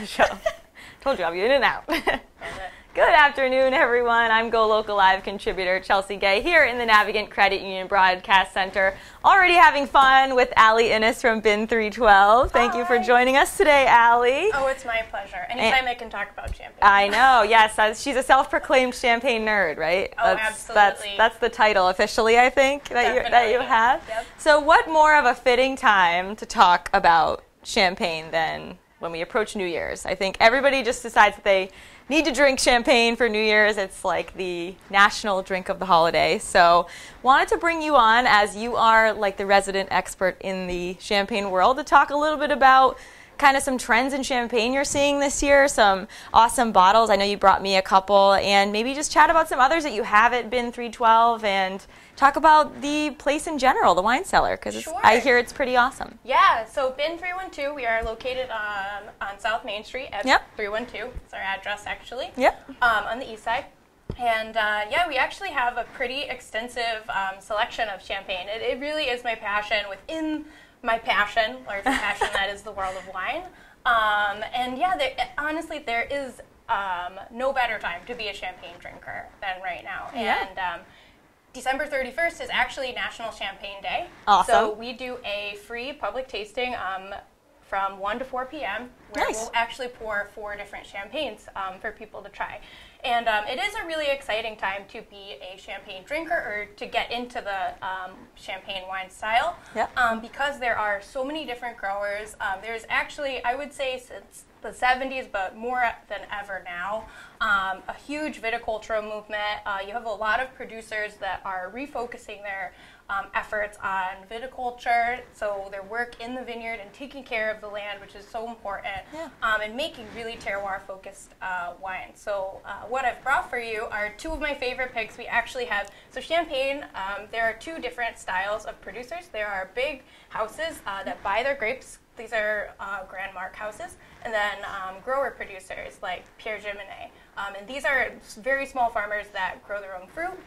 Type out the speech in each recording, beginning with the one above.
Show. Told you I'll be in and out. Good afternoon, everyone. I'm GoLocal Live contributor Chelsea Gay here in the Navigant Credit Union Broadcast Center. Already having fun with Allie Innes from Bin 312. Thank you for joining us today, Allie. Oh, it's my pleasure. Anytime I can talk about champagne. I know, yes. She's a self-proclaimed champagne nerd, right? Oh, absolutely. That's the title officially, I think, that you have. Yep. So what more of a fitting time to talk about champagne than when we approach New Year's? I think everybody just decides that they need to drink champagne for New Year's. It's like the national drink of the holiday. So wanted to bring you on, as you are like the resident expert in the champagne world, to talk a little bit about kind of some trends in champagne you're seeing this year, some awesome bottles. I know you brought me a couple, and maybe just chat about some others that you have at Bin 312 and talk about the place in general, the wine cellar, because I hear it's pretty awesome. Yeah, so Bin 312, we are located on South Main Street at 312. It's our address, actually. Yep. On the east side. And yeah, we actually have a pretty extensive selection of champagne. It really is my passion within my passion, larger passion, that is the world of wine. And yeah, honestly, there is no better time to be a champagne drinker than right now. Yeah. And December 31st is actually National Champagne Day. Awesome. So we do a free public tasting from 1 to 4 p.m. where we'll actually pour 4 different champagnes for people to try. And it is a really exciting time to be a champagne drinker or to get into the champagne wine style because there are so many different growers. There's actually, I would say since the 70s, but more than ever now, a huge viticultural movement. You have a lot of producers that are refocusing their efforts on viticulture, so their work in the vineyard and taking care of the land, which is so important, and making really terroir-focused wine. So what I've brought for you are 2 of my favorite picks. We actually have, so champagne, there are 2 different styles of producers. There are big houses that buy their grapes. These are Grand Mark houses, and then grower producers like Pierre Giminet. And these are very small farmers that grow their own fruit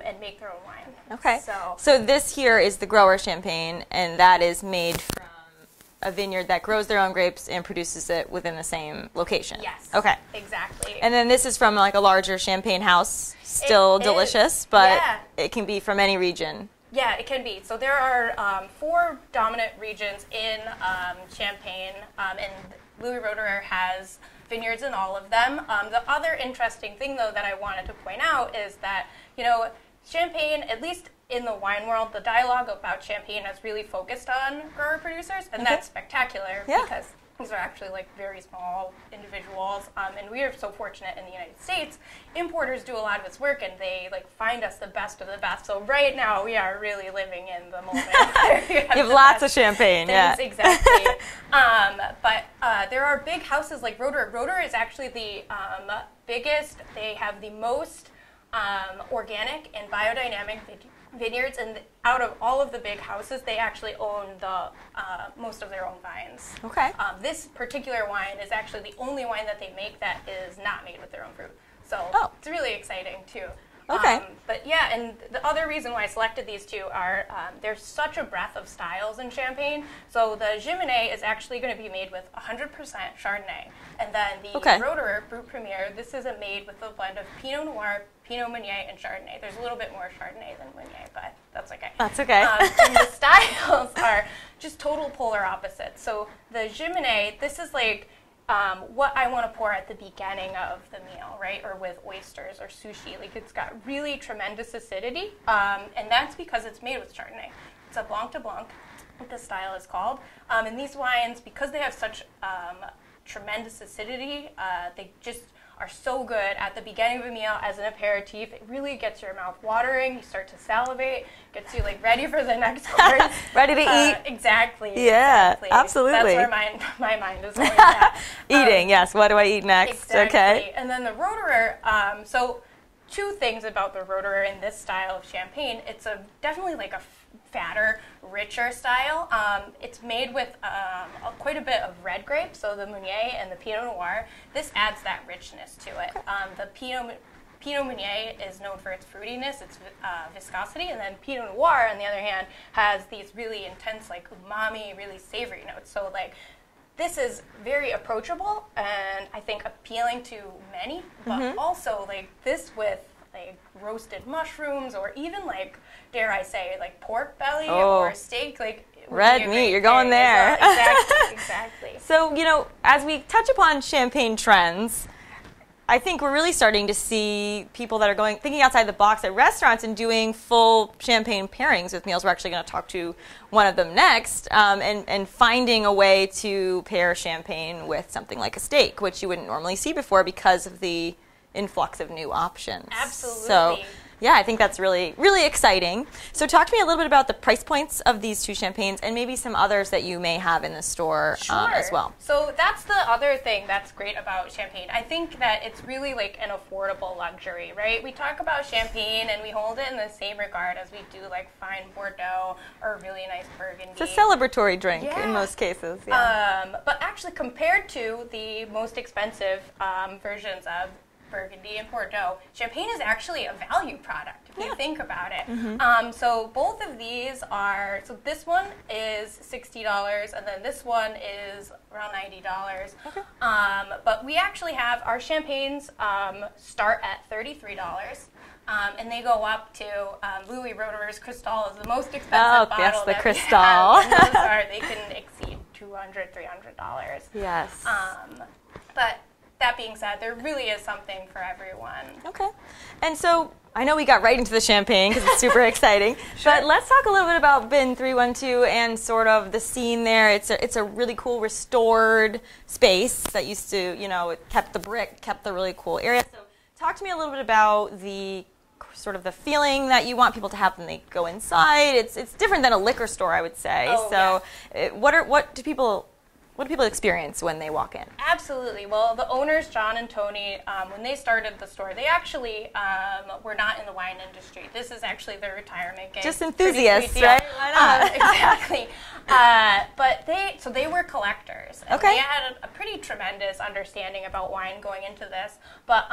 and make their own wine. Okay. So this here is the grower champagne, and that is made from a vineyard that grows their own grapes and produces it within the same location. Yes. Okay. Exactly. And then this is from like a larger champagne house, still delicious, but it can be from any region. Yeah, it can be. So there are 4 dominant regions in Champagne, and Louis Roederer has vineyards in all of them. The other interesting thing, though, that I wanted to point out is that, you know, Champagne, at least in the wine world, the dialogue about Champagne has really focused on grower producers, and that's spectacular because these are actually like very small individuals, and we are so fortunate in the United States. Importers do a lot of this work, and they like find us the best of the best. So right now we are really living in the moment. You have lots of champagne, exactly. But there are big houses like Roederer. Roederer is actually the biggest. They have the most organic and biodynamic vineyards, and out of all of the big houses, they actually own the most of their own vines. Okay. This particular wine is actually the only wine that they make that is not made with their own fruit. So it's really exciting too. Okay. But yeah, and the other reason why I selected these 2 are there's such a breadth of styles in Champagne. So the Giminet is actually going to be made with 100% Chardonnay. And then the Roederer Brut Premier, this is made with a blend of Pinot Noir, Pinot Meunier, and Chardonnay. There's a little bit more Chardonnay than Meunier, but that's okay. That's okay. And the styles are just total polar opposites. So the Giminet, this is like what I want to pour at the beginning of the meal, right? Or with oysters or sushi. Like, it's got really tremendous acidity, and that's because it's made with Chardonnay. It's a Blanc de Blanc, what this style is called. And these wines, because they have such tremendous acidity, they just are so good at the beginning of a meal as an aperitif. It really gets your mouth watering. You start to salivate, gets you like ready for the next course. Ready to eat. Exactly. Yeah, exactly. absolutely. That's where my mind is going at. Eating, yes. What do I eat next? Exactly. Okay. And then the Roederer, so 2 things about the Roederer in this style of champagne. It's definitely like a fatter, richer style. It's made with quite a bit of red grapes, so the Meunier and the Pinot Noir. This adds that richness to it. The Pinot Meunier is known for its fruitiness, its viscosity, and then Pinot Noir, on the other hand, has these really intense, like umami, really savory notes. So like this is very approachable and I think appealing to many, but also like this with like roasted mushrooms or even like, dare I say, like pork belly or steak, like red meat, you're going there. Well. Exactly, exactly. So, you know, as we touch upon champagne trends, I think we're really starting to see people that are thinking outside the box at restaurants and doing full champagne pairings with meals. We're actually going to talk to one of them next, and finding a way to pair champagne with something like a steak, which you wouldn't normally see before because of the influx of new options. Absolutely. So, yeah, I think that's really, really exciting. So talk to me a little bit about the price points of these two champagnes and maybe some others that you may have in the store as well. So that's the other thing that's great about champagne. I think that it's really like an affordable luxury, right? We talk about champagne and we hold it in the same regard as we do like fine Bordeaux or really nice Burgundy. It's a celebratory drink in most cases. Yeah. But actually compared to the most expensive versions of Burgundy and Bordeaux, champagne is actually a value product if you think about it. So both of these are, so this one is $60 and then this one is around $90. Okay. But we actually have, our champagnes start at $33. And they go up to Louis Roederer's Cristal is the most expensive bottle. Yes, the that Cristal. we have. They can exceed $200, $300. Yes. But that being said, there really is something for everyone. Okay. And so I know we got right into the champagne because it's super exciting, but let's talk a little bit about Bin 312 and sort of the scene there. It's a really cool restored space that used to, you know, it kept the brick, kept the really cool area. So talk to me a little bit about the sort of the feeling that you want people to have when they go inside. It's different than a liquor store, I would say. Oh, so what do people experience when they walk in? Absolutely. Well, the owners, John and Tony, when they started the store, they actually were not in the wine industry. This is actually their retirement gig. Just enthusiasts, right? Why not? Exactly. But they were collectors. And Okay. They had a pretty tremendous understanding about wine going into this. But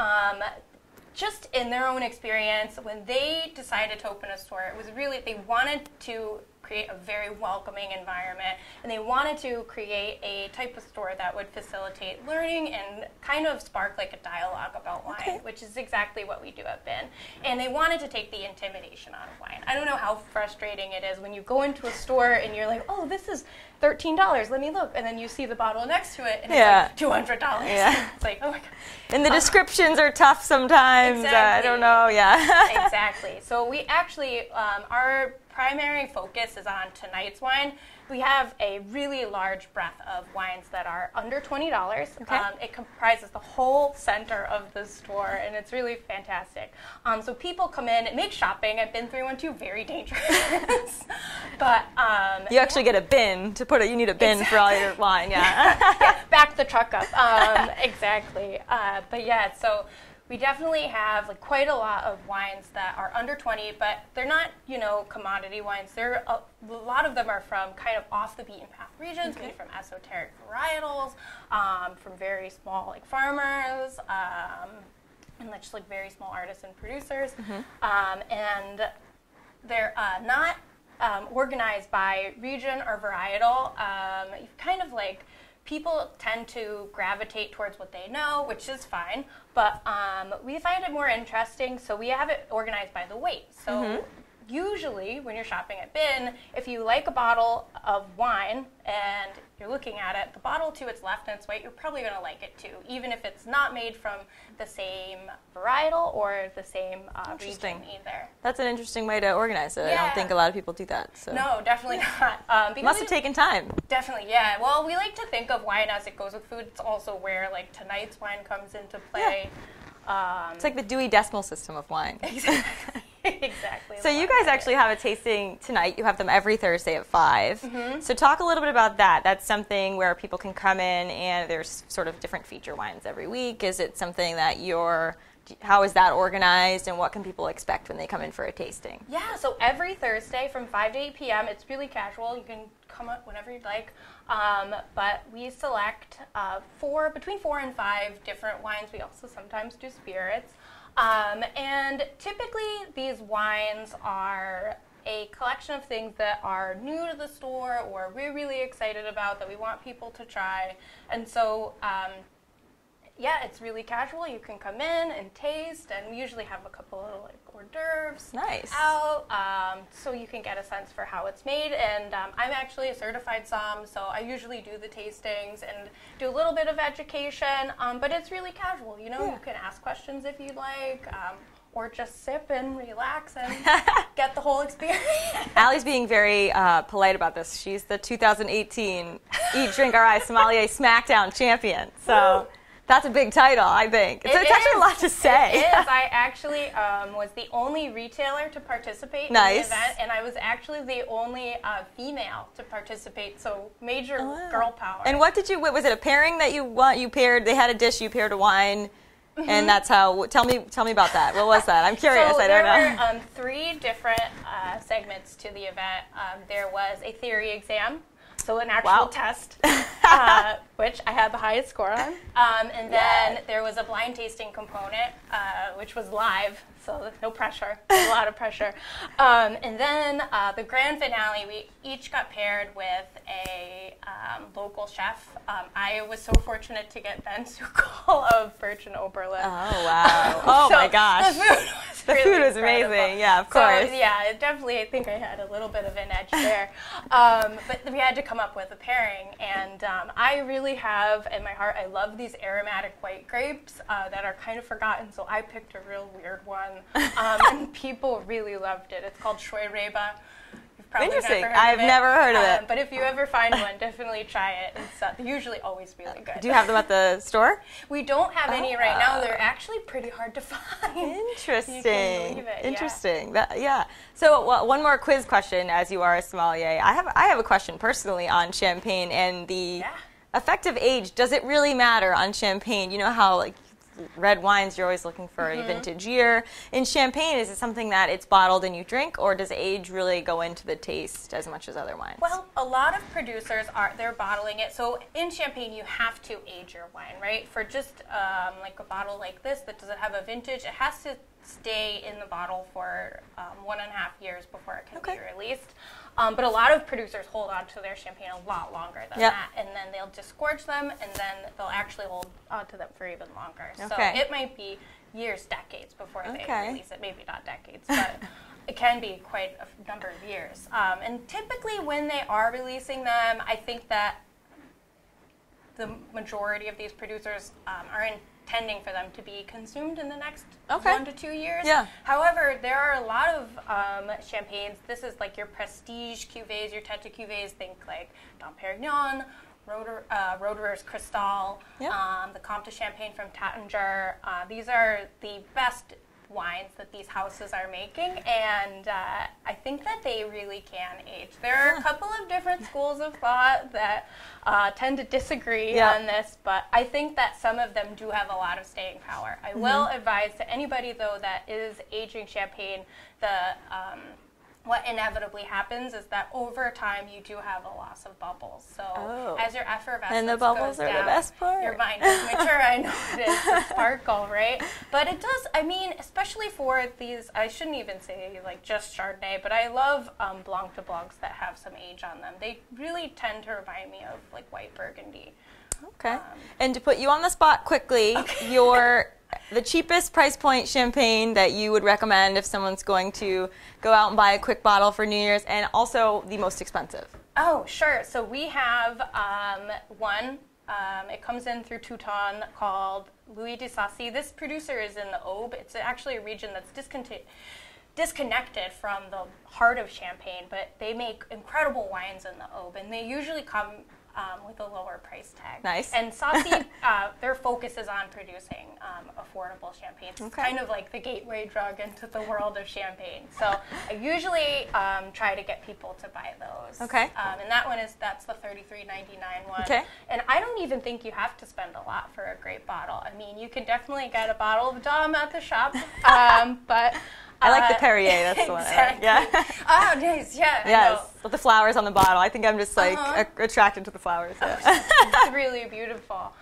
just in their own experience, when they decided to open a store, it was really, they wanted to create a very welcoming environment, and they wanted to create a type of store that would facilitate learning and kind of spark like a dialogue about wine, which is exactly what we do at Bin. And they wanted to take the intimidation out of wine. I don't know how frustrating it is when you go into a store and you're like, oh, this is $13, let me look, and then you see the bottle next to it and it's like $200. Yeah. It's like, oh my God. And the descriptions are tough sometimes. Exactly. I don't know, Exactly. So we actually, our primary focus is on tonight's wine. We have a really large breadth of wines that are under $20. Okay. It comprises the whole center of the store, and it's really fantastic. So people come in. It makes shopping at Bin 312 very dangerous. But you actually get a bin to put it. You need a bin for all your wine. Yeah. Back the truck up. Exactly. But yeah, so we definitely have like quite a lot of wines that are under 20, but they're not, you know, commodity wines. They're a lot of them are from kind of off the beaten path regions, maybe from esoteric varietals, from very small like farmers, and just like very small artisan producers, and they're not organized by region or varietal. Kind of like people tend to gravitate towards what they know, which is fine, but we find it more interesting, so we have it organized by the weight. So usually when you're shopping at Bin, if you like a bottle of wine and you're looking at it, the bottle to its left and its right, you're probably going to like it too, even if it's not made from the same varietal or the same region either. That's an interesting way to organize it. I don't think a lot of people do that. So. No, definitely not. Must have taken time. Definitely, yeah. Well, we like to think of wine as it goes with food. It's also where like tonight's wine comes into play. It's like the Dewey Decimal System of wine. Exactly. Exactly. So you guys actually have a tasting tonight. You have them every Thursday at 5. So talk a little bit about that. That's something where people can come in and there's sort of different feature wines every week. Is it something that how is that organized and what can people expect when they come in for a tasting? Yeah, so every Thursday from 5 to 8 p.m. It's really casual. You can come up whenever you'd like. But we select between 4 and 5 different wines. We also sometimes do spirits. And typically these wines are a collection of things that are new to the store or we're really excited about that we want people to try. And so, yeah, it's really casual. You can come in and taste, and we usually have a couple of like hors d'oeuvres out, so you can get a sense for how it's made. And I'm actually a certified somm, so I usually do the tastings and do a little bit of education, but it's really casual. You know, you can ask questions if you'd like, or just sip and relax and get the whole experience. Allie's being very polite about this. She's the 2018 Eat, Drink, Our Eyes Sommelier Smackdown champion. So that's a big title, I think. It's actually a lot to say. It is. I actually was the only retailer to participate in the event, and I was actually the only female to participate, so major girl power. And what was it a pairing that you paired? They had a dish, you paired a wine, and that's how, tell me about that. What was that? I'm curious, so I don't know. There were 3 different segments to the event. There was a theory exam, so an actual test, which I had the highest score on. And then there was a blind tasting component, which was live, so no pressure, a lot of pressure. And then the grand finale, we each got paired with a local chef. I was so fortunate to get Ben Sukol of Birch and Oberlin. Oh, wow. Oh, so my gosh. The food was really amazing. Yeah, of course. So, yeah, definitely, I think I had a little bit of an edge there. But we had to come up with a pairing. And I really have, in my heart, I love these aromatic white grapes that are kind of forgotten. So I picked a real weird one. And people really loved it. It's called Scheurebe. Interesting. I've never heard of it. But if you ever find one, definitely try it. It's usually always really good. Do you have them at the store? We don't have any right now. They're actually pretty hard to find. Interesting. You can believe it, Interesting. Yeah. So one more quiz question, as you are a sommelier. I have a question personally on champagne and the effective age. Does it really matter on champagne? You know how like red wines, you're always looking for a vintage year. In champagne, is it something that it's bottled and you drink, or does age really go into the taste as much as other wines? Well, a lot of producers they're bottling it. So in champagne, you have to age your wine, right? For just like a bottle like this that doesn't have a vintage, it has to stay in the bottle for 1.5 years before it can be released. But a lot of producers hold on to their champagne a lot longer than that, and then they'll disgorge them, and then they'll actually hold on to them for even longer. So it might be years, decades before they release it. Maybe not decades, but it can be quite a number of years. And typically when they are releasing them, I think that the majority of these producers are intending for them to be consumed in the next 1 to 2 years. However, there are a lot of champagnes. This is like your prestige cuvées, your tête de cuvées. Think like Dom Perignon, Roederer's Cristal, the Comte de Champagne from Taittinger. These are the best wines that these houses are making, and I think that they really can age. There are a couple of different schools of thought that tend to disagree on this, but I think that some of them do have a lot of staying power. I will advise to anybody, though, that is aging champagne, what inevitably happens is that over time you do have a loss of bubbles. So as your effervescence and the bubbles goes are down, the best part. Your wine does mature. I know it is the sparkle, right? But it does. I mean, especially for these. I shouldn't even say like just Chardonnay, but I love Blanc de Blancs that have some age on them. They really tend to remind me of like white Burgundy. Okay. And to put you on the spot quickly, the cheapest price point champagne that you would recommend if someone's going to go out and buy a quick bottle for New Year's, and also the most expensive. Oh, sure. So we have one. It comes in through Teuton called Louis de Sassy. This producer is in the Aube. It's actually a region that's disconnected from the heart of Champagne, but they make incredible wines in the Aube, and they usually come with a lower price tag. Nice. And Sassy, their focus is on producing affordable champagne. It's kind of like the gateway drug into the world of champagne. So I usually try to get people to buy those. Okay. And that's the $33.99 one. Okay. And I don't even think you have to spend a lot for a great bottle. I mean, you can definitely get a bottle of Dom at the shop, but I like the Perrier, that's the one. Exactly. Oh, nice, Yes, with the flowers on the bottle. I think I'm just like attracted to the flowers. It's really beautiful.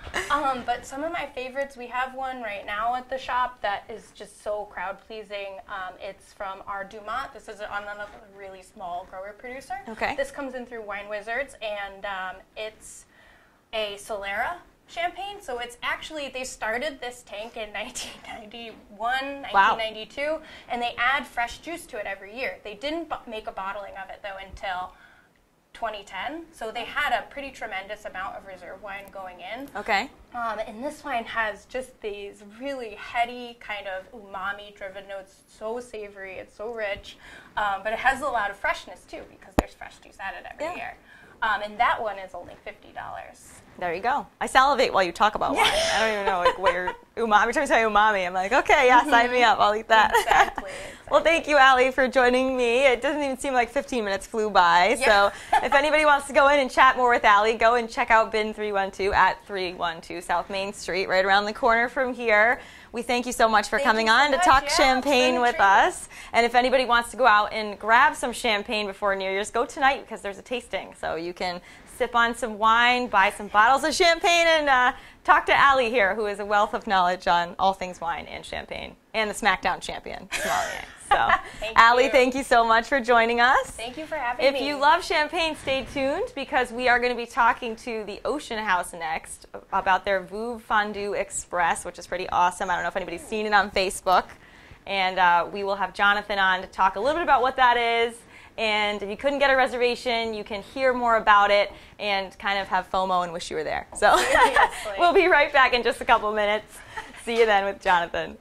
But some of my favorites, we have one right now at the shop that is just so crowd-pleasing. It's from our Dumont. This is another really small grower producer. Okay. This comes in through Wine Wizards, and it's a Solera champagne. So it's actually, they started this tank in 1991, 1992, and they add fresh juice to it every year. They didn't make a bottling of it, though, until 2010. So they had a pretty tremendous amount of reserve wine going in. Okay. And this wine has just these really heady kind of umami-driven notes. So savory, it's so rich, but it has a lot of freshness too because there's fresh juice added every year. And that one is only $50. There you go. I salivate while you talk about wine. I don't even know like where umami. Every time you say umami, I'm like, okay, yeah, sign me up. I'll eat that. Exactly. Well, thank you, Allie, for joining me. It doesn't even seem like 15 minutes flew by. So if anybody wants to go in and chat more with Allie, go and check out Bin 312 at 312 South Main Street, right around the corner from here. We thank you so much for coming on to talk champagne with us. And if anybody wants to go out and grab some champagne before New Year's, go tonight because there's a tasting. So you can sip on some wine, buy some bottles of champagne, and talk to Allie here, who is a wealth of knowledge on all things wine and champagne, and the SmackDown champion, sommelier. So, Allie, thank you so much for joining us. Thank you for having me. If you love champagne, stay tuned because we are going to be talking to the Ocean House next about their Veuve Fondue Express, which is pretty awesome. I don't know if anybody's seen it on Facebook. And we will have Jonathan on to talk a little bit about what that is. And if you couldn't get a reservation, you can hear more about it and kind of have FOMO and wish you were there. So we'll be right back in just a couple minutes. See you then with Jonathan.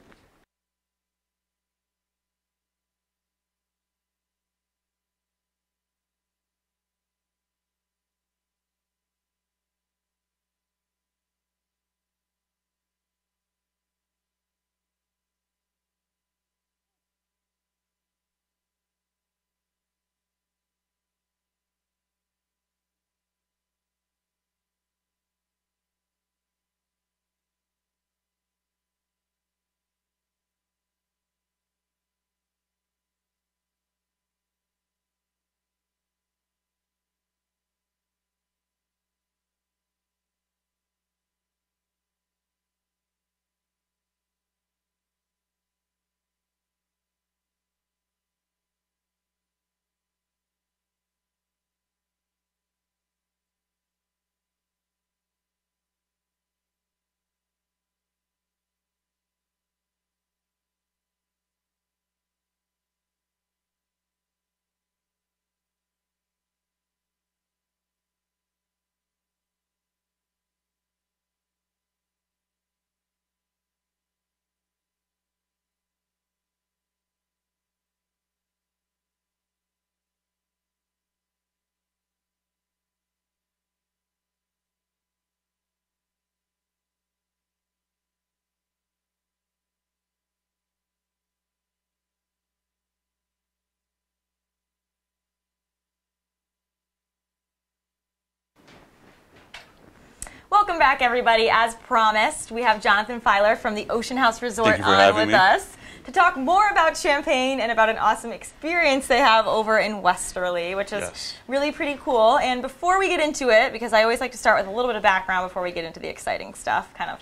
Welcome back, everybody. As promised, we have Jonathan Filer from the Ocean House Resort on with us to talk more about champagne and about an awesome experience they have over in Westerly, which is really pretty cool. And before we get into it, because I always like to start with a little bit of background before we get into the exciting stuff, kind of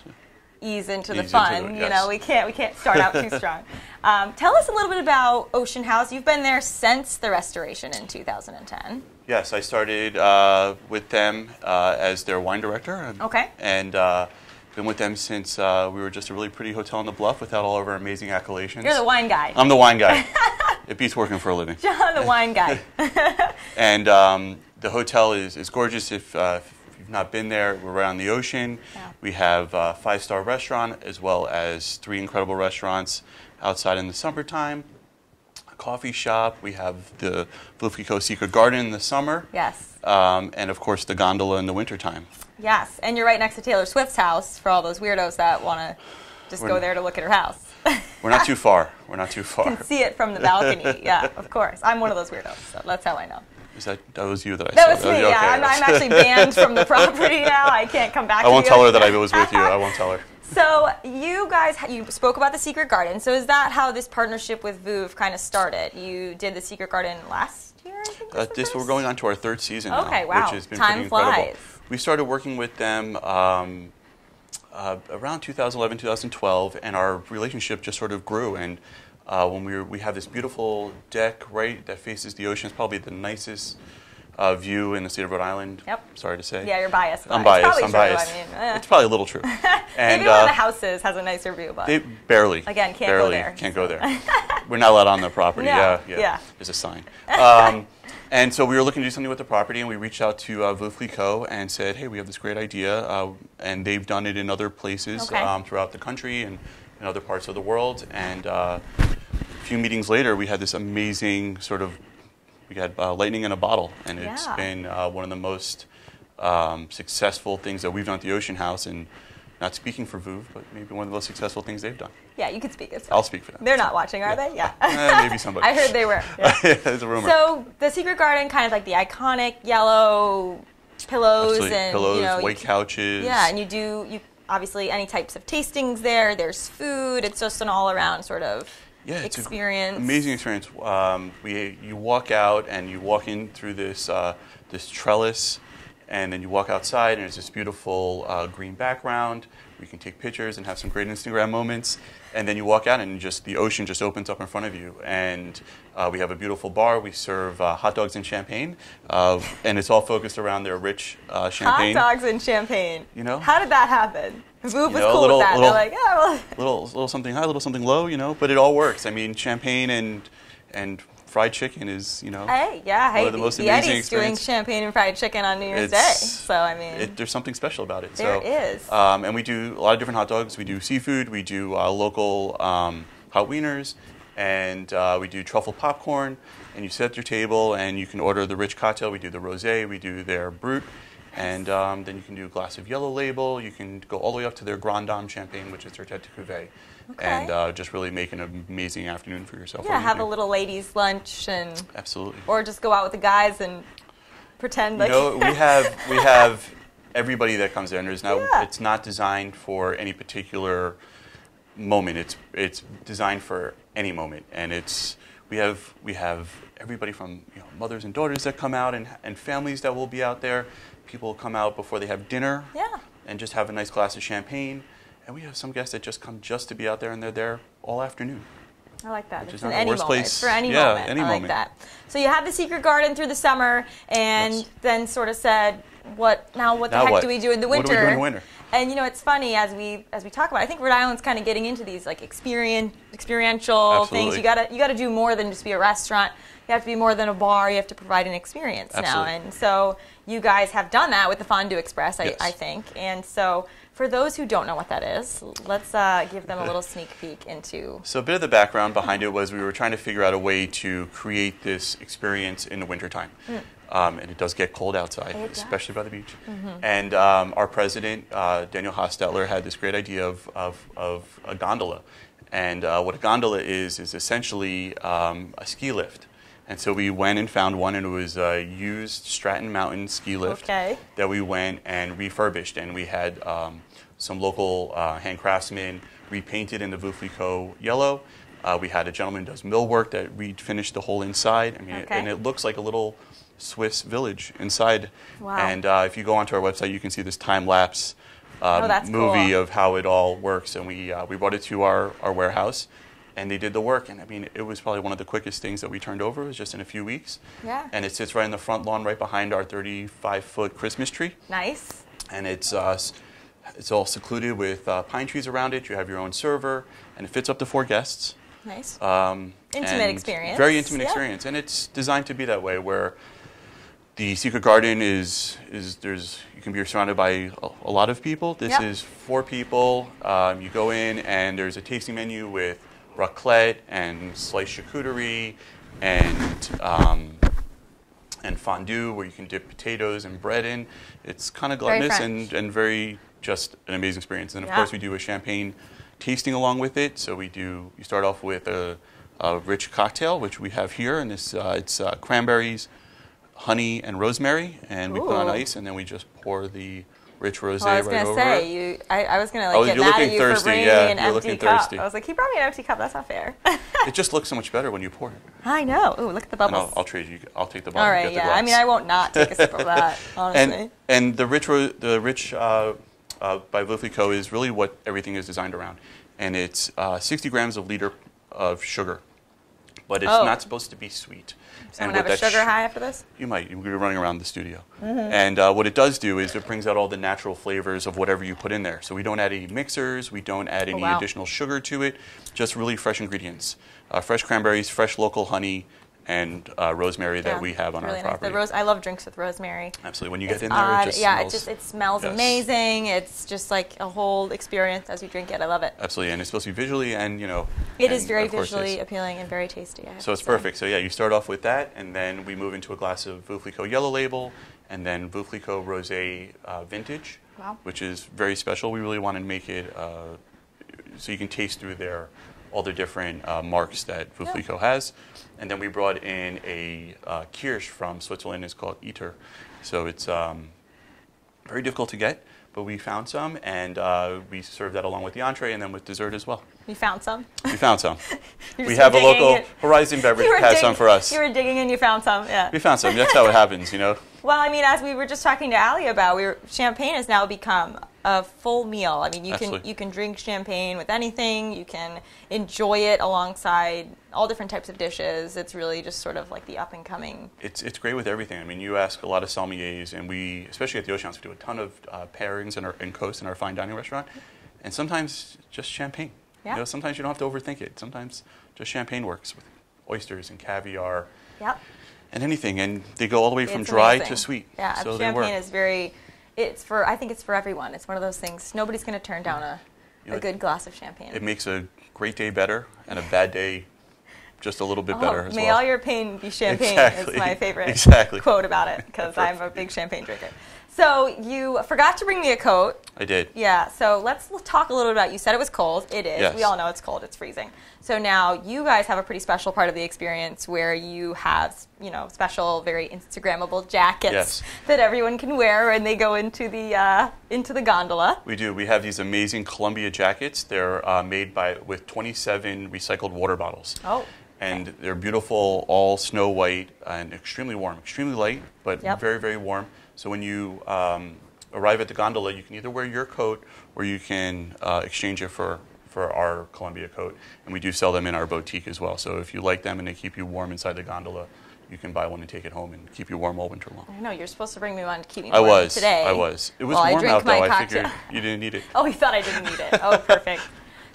ease into the fun. You know, we can't start out too strong. Tell us a little bit about Ocean House. You've been there since the restoration in 2010. Yes, I started with them as their wine director. And been with them since we were just a really pretty hotel on the bluff without all of our amazing accolades. You're the wine guy. I'm the wine guy. It beats working for a living. John, the wine guy. And the hotel is gorgeous. If you've not been there, we're right on the ocean. Yeah. We have a 5-star restaurant as well as 3 incredible restaurants outside in the summertime. Coffee shop. We have the Veuve Secret Garden in the summer. Yes. And of course the gondola in the wintertime. Yes, and you're right next to Taylor Swift's house for all those weirdos that want to just go there to look at her house. We're not too far. We're not too far. You can see it from the balcony. Yeah, of course. I'm one of those weirdos, so that's how I know. That was you that I saw? That was me, yeah. I'm actually banned from the property now. I can't come back to you. I won't tell her that I was with you. I won't tell her. So you guys, you spoke about the Secret Garden. So is that how this partnership with Veuve kind of started? You did the Secret Garden last year, I think we're going on to our 3rd season now, wow. which has been Time pretty incredible. flies. We started working with them around 2011, 2012, and our relationship just sort of grew. And when we have this beautiful deck, right, that faces the ocean. It's probably the nicest view in the state of Rhode Island. Yep. Sorry to say. Yeah, you're biased. I'm biased. I'm biased. I mean, It's probably a little true. And, maybe one of the houses has a nicer view, but they barely. Again, can't barely go there. Can't go there. We're not allowed on the property. No. Yeah. There's a sign. And so we were looking to do something with the property, and we reached out to GoLocal and said, hey, we have this great idea, and they've done it in other places throughout the country and in other parts of the world. And a few meetings later, we had this amazing we had lightning in a bottle, and it's been one of the most successful things that we've done at the Ocean House, and not speaking for VOOV, but maybe one of the most successful things they've done. Yeah, you could speak. I'll speak for them. They're not watching, are they? Yeah. Maybe somebody. I heard they were. Yeah. There's a rumor. So the Secret Garden, kind of like the iconic yellow pillows. Absolutely. And pillows, white couches. Yeah, and you obviously any types of tastings there. There's food. It's just an all-around sort of experience. It's an amazing experience. You walk out and you walk in through this trellis, and then you walk outside, and there's this beautiful green background. We can take pictures and have some great Instagram moments. And then you walk out, and the ocean just opens up in front of you. And we have a beautiful bar. We serve hot dogs and champagne, and it's all focused around their rich champagne. Hot dogs and champagne. You know, how did that happen? VOOV was cool with that. They're like, little something high, little something low. But it all works. I mean, champagne and fried chicken is, one of the most amazing Eddie's doing champagne and fried chicken on New Year's Day. So, I mean, there's something special about it. There is. And we do a lot of different hot dogs. We do seafood. We do local hot wieners. And we do truffle popcorn. And you sit at your table, and you can order the rich cocktail. We do the rosé. We do their brut. And then you can do a glass of Yellow Label. You can go all the way up to their Grand Dame champagne, which is their tête de cuvée. And just really make an amazing afternoon for yourself. Yeah, have a little ladies' lunch and absolutely, or just go out with the guys and pretend like. we have everybody that comes there, and it's not designed for any particular moment. It's designed for any moment, and we have everybody from mothers and daughters that come out, and families that will be out there. People come out before they have dinner, and just have a nice glass of champagne. And we have some guests that just come just to be out there, and they're there all afternoon. I like that. It's an any moment. Place. For any moment. Any I like moment. that. So you have the Secret Garden through the summer, and then sort of said, what the heck do we do in the winter? What do we do in the winter? And it's funny as we talk about it, I think Rhode Island's kind of getting into these like experiential things. You gotta do more than just be a restaurant. You have to be more than a bar. You have to provide an experience now. And so you guys have done that with the Fondue Express, I think. And so for those who don't know what that is, let's give them a little sneak peek into. So a bit of the background behind it was we were trying to figure out a way to create this experience in the wintertime. And it does get cold outside, especially by the beach. And our president, Daniel Hostetler, had this great idea of a gondola. And what a gondola is essentially a ski lift. And so we went and found one, and it was a used Stratton Mountain ski lift that we went and refurbished. And we had some local hand craftsmen repainted in the VOOV yellow. We had a gentleman who does millwork that refinished the whole inside. I mean, and it looks like a little Swiss village inside. Wow. And if you go onto our website, you can see this time-lapse movie of how it all works. And we brought it to our warehouse. And they did the work, and I mean, it was probably one of the quickest things that we turned over. It was just in a few weeks. Yeah. And it sits right in the front lawn, right behind our 35-foot Christmas tree. Nice. And it's all secluded with pine trees around it. You have your own server, and it fits up to 4 guests. Nice. Intimate experience. Very intimate experience, and it's designed to be that way, where the Secret Garden is you can be surrounded by a lot of people. This is 4 people. You go in, and there's a tasting menu with raclette and sliced charcuterie and fondue, where you can dip potatoes and bread in. It's kind of gluttonous and very just an amazing experience. And of course, we do a champagne tasting along with it. So you start off with a rich cocktail, which we have here, and it's cranberries, honey, and rosemary, and we put on ice, and then we just pour the rich rosé right over it. I was going to say, I was going to get mad at you for bringing an empty cup. I was like, he brought me an empty cup. That's not fair. It just looks so much better when you pour it. I know. Ooh, look at the bubbles. I'll trade you. I'll take the bottle. All right, I mean, I won't not take a sip of that, honestly. And the rich by Veuve is really what everything is designed around. And it's 60 grams of liter of sugar. But it's not supposed to be sweet. Someone have a sugar high after this? You might. You'll be running around the studio. And what it does do is it brings out all the natural flavors of whatever you put in there. So we don't add any mixers. We don't add any additional sugar to it. Just really fresh ingredients. Fresh cranberries, fresh local honey, and rosemary that we have on our property. Nice. I love drinks with rosemary. Absolutely. When you get in there, it smells amazing. It's just like a whole experience as you drink it. I love it. Absolutely, and it's supposed to be visually and It is very visually appealing and very tasty. So it's perfect. So yeah, you start off with that, and then we move into a glass of Veuve Yellow Label, and then Veuve Rosé Vintage, which is very special. We really want to make it so you can taste through all the different marks that Veuve has. And then we brought in a Kirsch from Switzerland. It's called Iter. So it's very difficult to get, but we found some, and we served that along with the entree and then with dessert as well. You found some? We found some. We have a local Horizon Beverage has some for us. You were digging and you found some, yeah. We found some. That's how it happens, Well, I mean, as we were just talking to Ali about, champagne has now become a full meal. I mean, you can drink champagne with anything. You can enjoy it alongside all different types of dishes. It's really just sort of like the up and coming. It's great with everything. I mean, you ask a lot of sommeliers, and we, especially at the Ocean House, we do a ton of pairings in Coast in our fine dining restaurant, and sometimes just champagne. Yeah. Sometimes you don't have to overthink it. Sometimes just champagne works with oysters and caviar. Yep. And anything, and they go all the way from dry to sweet. Yeah, so champagne is I think it's for everyone. It's one of those things. Nobody's going to turn down a good glass of champagne. It makes a great day better and a bad day just a little bit better as well. May all your pain be champagne is my favorite quote about it, because I'm a big champagne drinker. So you forgot to bring me a coat. I did. Yeah, so let's talk a little bit about, you said it was cold. It is. Yes. We all know it's cold. It's freezing. So now you guys have a pretty special part of the experience where you have, special, very Instagrammable jackets that everyone can wear when they go into the gondola. We do. We have these amazing Columbia jackets. They're made with 27 recycled water bottles. Oh. And they're beautiful, all snow white, and extremely warm. Extremely light, but very, very warm. So when you arrive at the gondola, you can either wear your coat or you can exchange it for our Columbia coat. And we do sell them in our boutique as well. So if you like them and they keep you warm inside the gondola, you can buy one and take it home and keep you warm all winter long. I know, you're supposed to bring me one to keep me warm today. I was. It was warm out, though. I figured you didn't need it. Oh, you thought I didn't need it. Oh, perfect.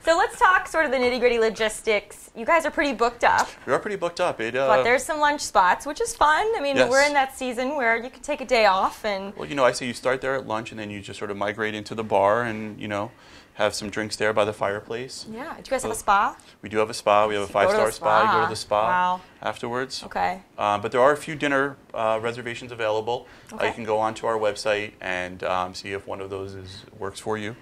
So let's talk sort of the nitty-gritty logistics. You guys are pretty booked up. We are pretty booked up. But there's some lunch spots, which is fun. I mean, we're in that season where you can take a day off. Well, I say you start there at lunch, and then you just sort of migrate into the bar and, have some drinks there by the fireplace. Yeah. Do you guys have a spa? We do have a spa. We have a 5-star spa. You go to the spa afterwards. Okay. But there are a few dinner reservations available. Okay. You can go onto our website and see if one of those works for you.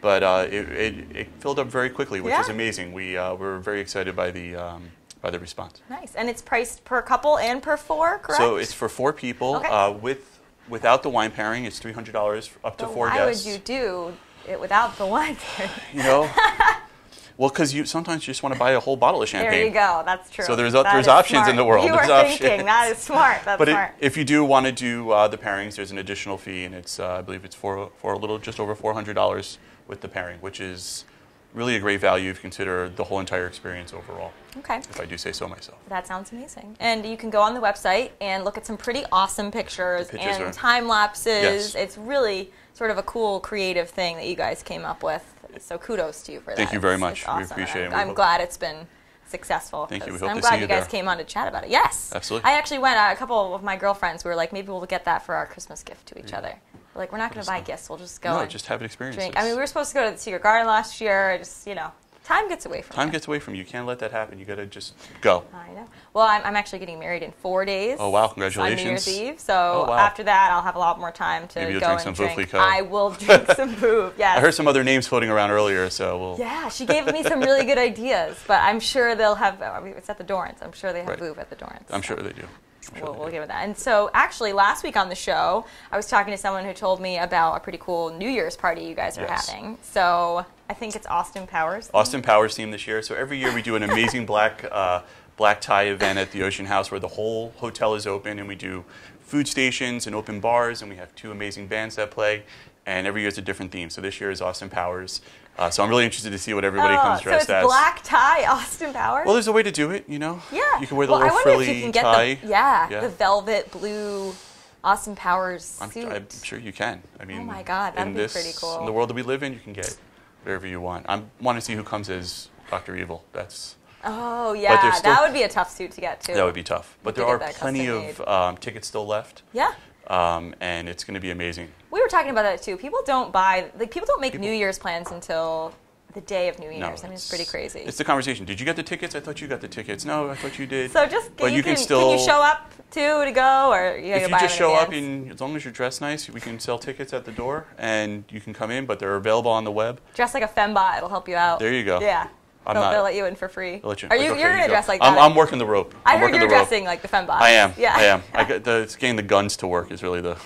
But it filled up very quickly, which is amazing. We're very excited by the response. Nice. And it's priced per couple and per four, correct? So it's for 4 people. Okay. Without the wine pairing, it's $300 up to 4 guests. Why would you do it without the wine pairing? Well, because sometimes you just want to buy a whole bottle of champagne. There you go. That's true. So there's options in the world. You are thinking. That is smart. That's smart. But if you do want to do the pairings, there's an additional fee, and it's I believe it's for a little just over $400 with the pairing, which is really a great value if you consider the whole entire experience overall. Okay. If I do say so myself. That sounds amazing. And you can go on the website and look at some pretty awesome pictures and time lapses. Yes. It's really sort of a cool, creative thing that you guys came up with. So kudos to you for that. Thank you very much. Awesome. We appreciate it. I'm glad it's been successful. Thank you. We hope I'm to see glad you guys came on to chat about it. Yes. Absolutely. I actually went, a couple of my girlfriends were like, maybe we'll get that for our Christmas gift to each other. We're like, we're not going to buy gifts. We'll just go and just have an experience. Drink. I mean, we were supposed to go to the Secret Garden last year. Just, time gets away from you. Time gets away from you. You can't let that happen. You got to just go. I know. Well, I'm actually getting married in 4 days. Oh, wow. Congratulations. On New Year's Eve. So after that, I'll have a lot more time to Maybe go drink and some drink. Veuve. I will drink some Veuve, yes. I heard some other names floating around earlier, so we'll... Yeah, she gave me some really good ideas, but I'm sure they'll have... it's at the Dorrance. I'm sure they have Veuve at the Dorrance. I'm sure they do. We'll give it that. And so actually last week on the show, I was talking to someone who told me about a pretty cool New Year's party you guys were having. So I think it's Austin Powers. Austin Powers theme this year. So every year we do an amazing black tie event at the Ocean House where the whole hotel is open and we do food stations and open bars and we have 2 amazing bands that play. and every year it's a different theme. So this year is Austin Powers. So I'm really interested to see what everybody comes dressed so it's as. black tie Austin Powers? Well, there's a way to do it, you know. Yeah. You can wear the little I wonder frilly if you can get tie. the velvet blue Austin Powers suit. I'm sure you can. I mean, oh my God, that'd be pretty cool. In the world that we live in, you can get whatever you want. I want to see who comes as Dr. Evil. Oh yeah, that would be a tough suit to get too. That would be tough. But there are plenty of tickets still left. Yeah. And it's going to be amazing. We were talking about that too. People don't make New Year's plans until the day of New Year's. I mean, it's pretty crazy. It's the conversation. Did you get the tickets? I thought you got the tickets. No, I thought you did. So can you show up to go, or you if you just show up, and as long as you're dressed nice, we can sell tickets at the door, and you can come in. But they're available on the web. Dress like a fembot. It'll help you out. There you go. Yeah. They'll let you in for free. You're going to dress like that? I'm working the rope. I heard you're dressing like the fembot. I am. Yeah. I am. It's getting the guns to work is really the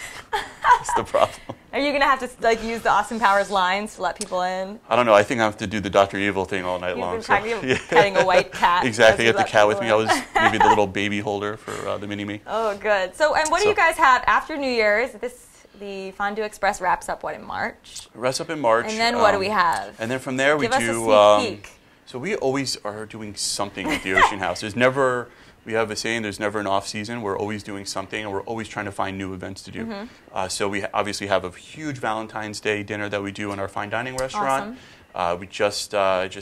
problem. Are you going to have to use the Austin Powers lines to let people in? I don't know. I think I have to do the Dr. Evil thing all night long. Petting a white cat. Exactly. I got the cat with me. I was maybe the little baby holder for the mini-me. Oh, good. So, and what do you guys have after New Year's? The Fondue Express wraps up, in March? It wraps up in March. And then what do we have? And then from there we Give do... us a sneak peek. So we always are doing something at the Ocean House. We have a saying, there's never an off season. We're always doing something, and we're always trying to find new events to do. Mm-hmm. So we obviously have a huge Valentine's Day dinner that we do in our fine dining restaurant. Awesome. We just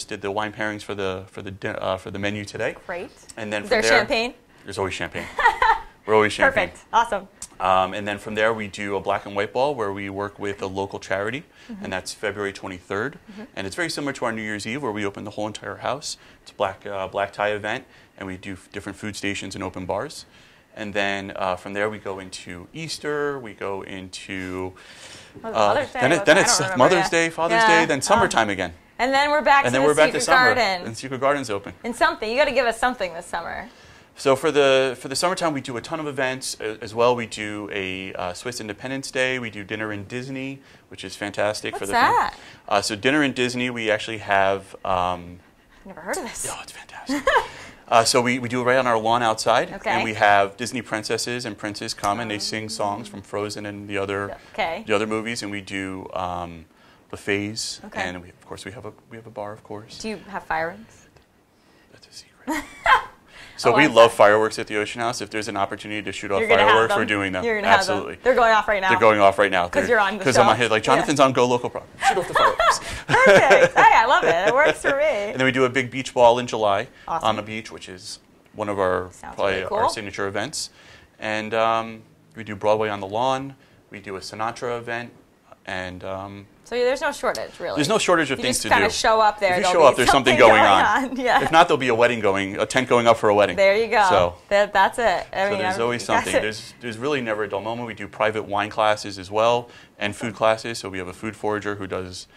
did the wine pairings for the menu today. Great. And then Is there champagne? There's always champagne. We're always champagne. Perfect. Awesome. And then from there, we do a black and white ball where we work with a local charity, and that's February 23rd. And it's very similar to our New Year's Eve where we open the whole entire house. It's a black tie event, and we do different food stations and open bars. And then from there, we go into Easter. We go into Mother's Day. Then it's Mother's Day, Father's Day, then summertime again. And then we're back to the Secret Garden. And Secret Garden's open. And something. You got to give us something this summer. So for the summertime, we do a ton of events as well. We do a Swiss Independence Day. We do dinner in Disney, which is fantastic. What's that? So dinner in Disney, we actually have... I've never heard of this. Oh, it's fantastic. So we do it right on our lawn outside. Okay. And we have Disney princesses and princes come, and they sing songs from Frozen and the other movies. And we do buffets. Okay. And of course, we have a bar, of course. Do you have fireworks? That's a secret. So we love fireworks at the Ocean House. If there's an opportunity to shoot off fireworks, we're doing them. You're gonna Absolutely. Have them. They're going off right now. They're going off right now. Because you're on the show. Because I'm on here. Like, Jonathan's on GoLocal Pro. Shoot off the fireworks. Perfect. Hey, I love it. It works for me. And then we do a big beach ball in July on the beach, which is one of our our signature events. And we do Broadway on the Lawn. We do a Sinatra event. And so there's no shortage, really. There's no shortage of things to do. You just kind of show up there. If you show up, there's something going on. Yeah. If not, there'll be a tent going up for a wedding. There you go. So that's it. So there's always something. There's really never a dull moment. We do private wine classes as well and food classes. So we have a food forager who does.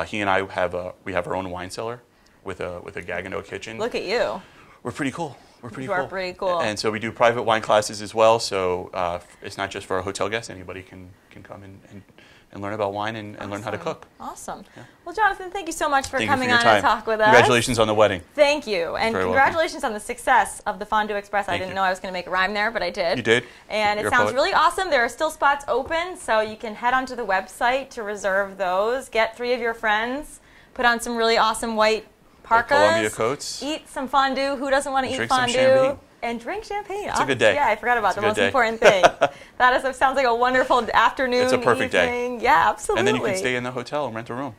He and I have our own wine cellar with a Gagano kitchen. Look at you. We're pretty cool. You are pretty cool. And so we do private wine classes as well. So it's not just for our hotel guests. Anybody can come and learn about wine and learn how to cook. Awesome. Yeah. Well, Jonathan, thank you so much for coming on and talk with us. Congratulations on the wedding. Thank you. And You're congratulations on the success of the Fondue Express. Thank I didn't you. know I was going to make a rhyme there, but I did. You did. And it sounds really awesome. There are still spots open, so you can head onto the website to reserve those. Get 3 of your friends. Put on some really awesome white parkas. Columbia coats. Eat some fondue. Who doesn't want to eat fondue? Some champagne. And drink champagne. It's a good day. Yeah, I forgot about the most important thing. Sounds like a wonderful afternoon. It's a perfect evening. day. Yeah, absolutely. And then you can stay in the hotel and rent a room.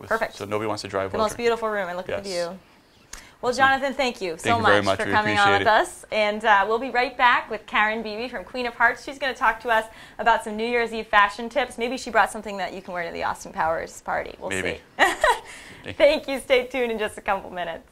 Perfect. So nobody wants to drive the over. most beautiful room and look at the view. Well, Jonathan, thank you so very much for coming on with us. And we'll be right back with Karen Beebe from Queen of Hearts. She's going to talk to us about some New Year's Eve fashion tips. Maybe she brought something that you can wear to the Austin Powers party. We'll see. Thank you. Stay tuned in just a couple minutes.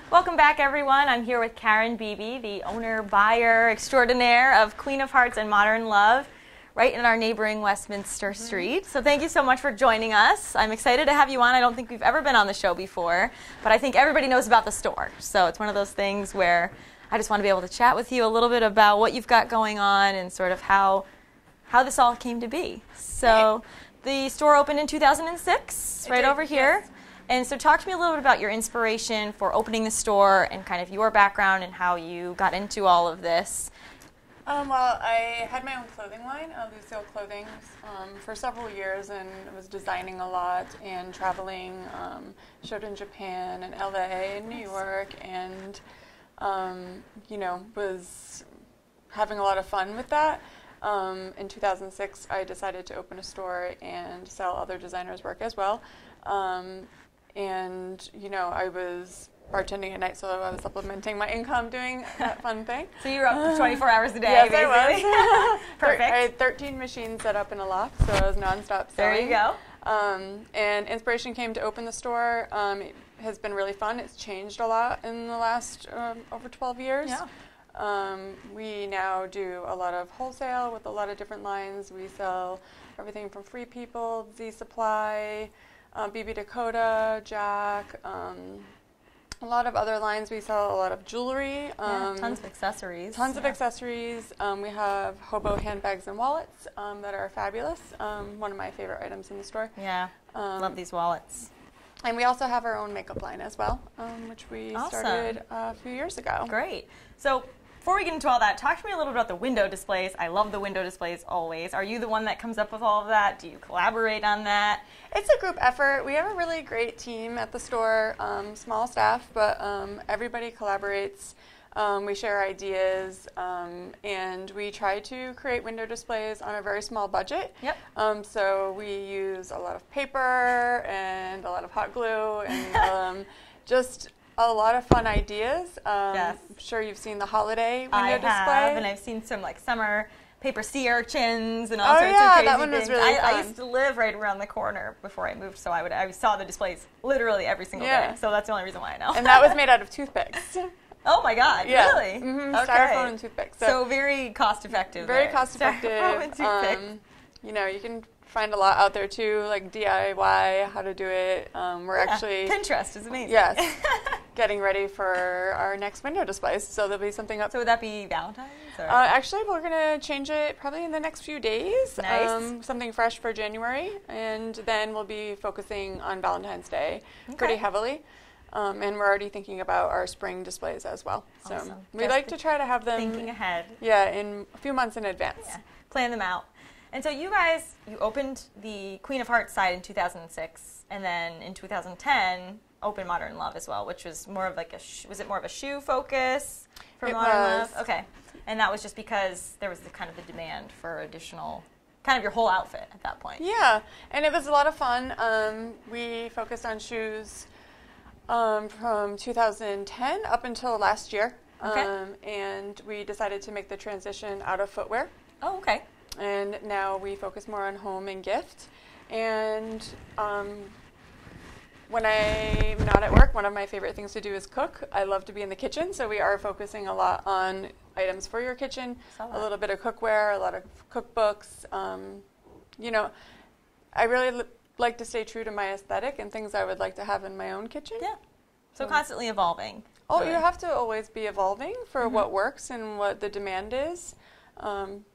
Welcome back, everyone. I'm here with Karen Beebe, the owner-buyer extraordinaire of Queen of Hearts and Modern Love, right in our neighboring Westminster Street. So thank you so much for joining us. I'm excited to have you on. I don't think we've ever been on the show before, but I think everybody knows about the store. So it's one of those things where I just want to be able to chat with you a little bit about what you've got going on and sort of how this all came to be. So the store opened in 2006, right over here. Yes. And so talk to me a little bit about your inspiration for opening the store and kind of your background and how you got into all of this. Well, I had my own clothing line, Lucille Clothing, for several years, and was designing a lot and traveling. Showed in Japan and LA and New York, and was having a lot of fun with that. In 2006, I decided to open a store and sell other designers' work as well. I was bartending at night, so I was supplementing my income doing that fun thing. So you were up 24 hours a day, yes, basically? I was. Perfect. I had 13 machines set up in a loft, so I was nonstop selling. There you go. And inspiration came to open the store. It has been really fun. It's changed a lot in the last over 12 years. Yeah. We now do a lot of wholesale with a lot of different lines. We sell everything from Free People, Z Supply, BB Dakota, Jack, a lot of other lines. We sell a lot of jewelry. Tons of accessories. Tons of accessories. We have hobo handbags and wallets that are fabulous. One of my favorite items in the store. Yeah, love these wallets. And we also have our own makeup line as well, which we started a few years ago. Great. So before we get into all that, talk to me a little bit about the window displays. I love the window displays always. Are you the one that comes up with all of that? Do you collaborate on that? It's a group effort. We have a really great team at the store, small staff, but everybody collaborates. We share ideas, and we try to create window displays on a very small budget. Yep. So we use a lot of paper and a lot of hot glue and just a lot of fun ideas. Yes. I'm sure you've seen the holiday window display. I have, and I've seen some like summer paper sea urchins and all sorts of crazy that one things. was really fun. I used to live right around the corner before I moved, so I saw the displays literally every single day. So that's the only reason why I know. And that was made out of toothpicks. Oh my God! Yeah. Really? Mm-hmm. Okay. Styrofoam and toothpicks. So very cost effective. Very cost effective. Styrofoam and toothpicks. You can find a lot out there too, like DIY, how to do it. We're actually Pinterest is amazing. Yes, getting ready for our next window displays. So there'll be something up. So would that be Valentine's? Or? Actually, we're gonna change it probably in the next few days. Nice. Something fresh for January, and then we'll be focusing on Valentine's Day pretty heavily. And we're already thinking about our spring displays as well. Awesome. So we like to try to have them thinking ahead. Yeah, in a few months in advance. Yeah. Plan them out. And so you guys, you opened the Queen of Hearts side in 2006, and then in 2010 opened Modern Love as well, which was more of like was it more of a shoe focus for Modern Love? Okay. And that was just because there was the kind of the demand for additional, kind of your whole outfit at that point. Yeah, and it was a lot of fun. We focused on shoes from 2010 up until last year. Okay. And we decided to make the transition out of footwear. Oh, okay. And now we focus more on home and gift. And when I'm not at work, one of my favorite things to do is cook. I love to be in the kitchen, so we are focusing a lot on items for your kitchen, a little bit of cookware, a lot of cookbooks. I really like to stay true to my aesthetic and things I would like to have in my own kitchen. Yeah. So constantly evolving. Oh, really. You have to always be evolving for what works and what the demand is.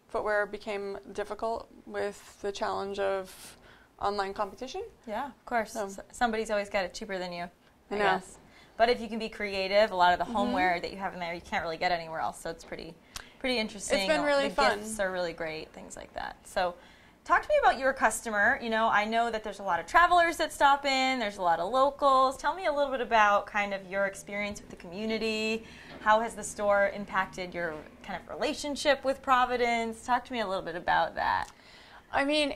Footwear became difficult with the challenge of online competition. Yeah, of course. Somebody's always got it cheaper than you, I know. guess. But if you can be creative, a lot of the homeware that you have in there, you can't really get anywhere else. So it's pretty interesting. It's been really fun. The gifts are really great, things like that. So talk to me about your customer. I know that there's a lot of travelers that stop in. There's a lot of locals. Tell me a little bit about kind of your experience with the community. How has the store impacted your kind of relationship with Providence? Talk to me a little bit about that. I mean,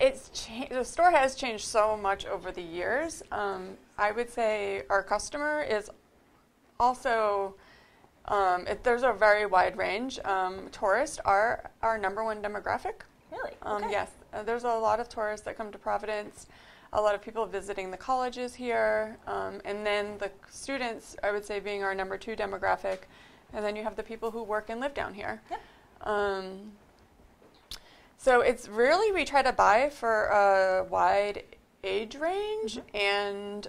the store has changed so much over the years. I would say our customer is also, there's a very wide range. Tourists are our number one demographic. Really? Okay. Yes. There's a lot of tourists that come to Providence. a lot of people visiting the colleges here, and then the students, I would say, being our number 2 demographic, and then you have the people who work and live down here. Yep. So it's really, we try to buy for a wide age range and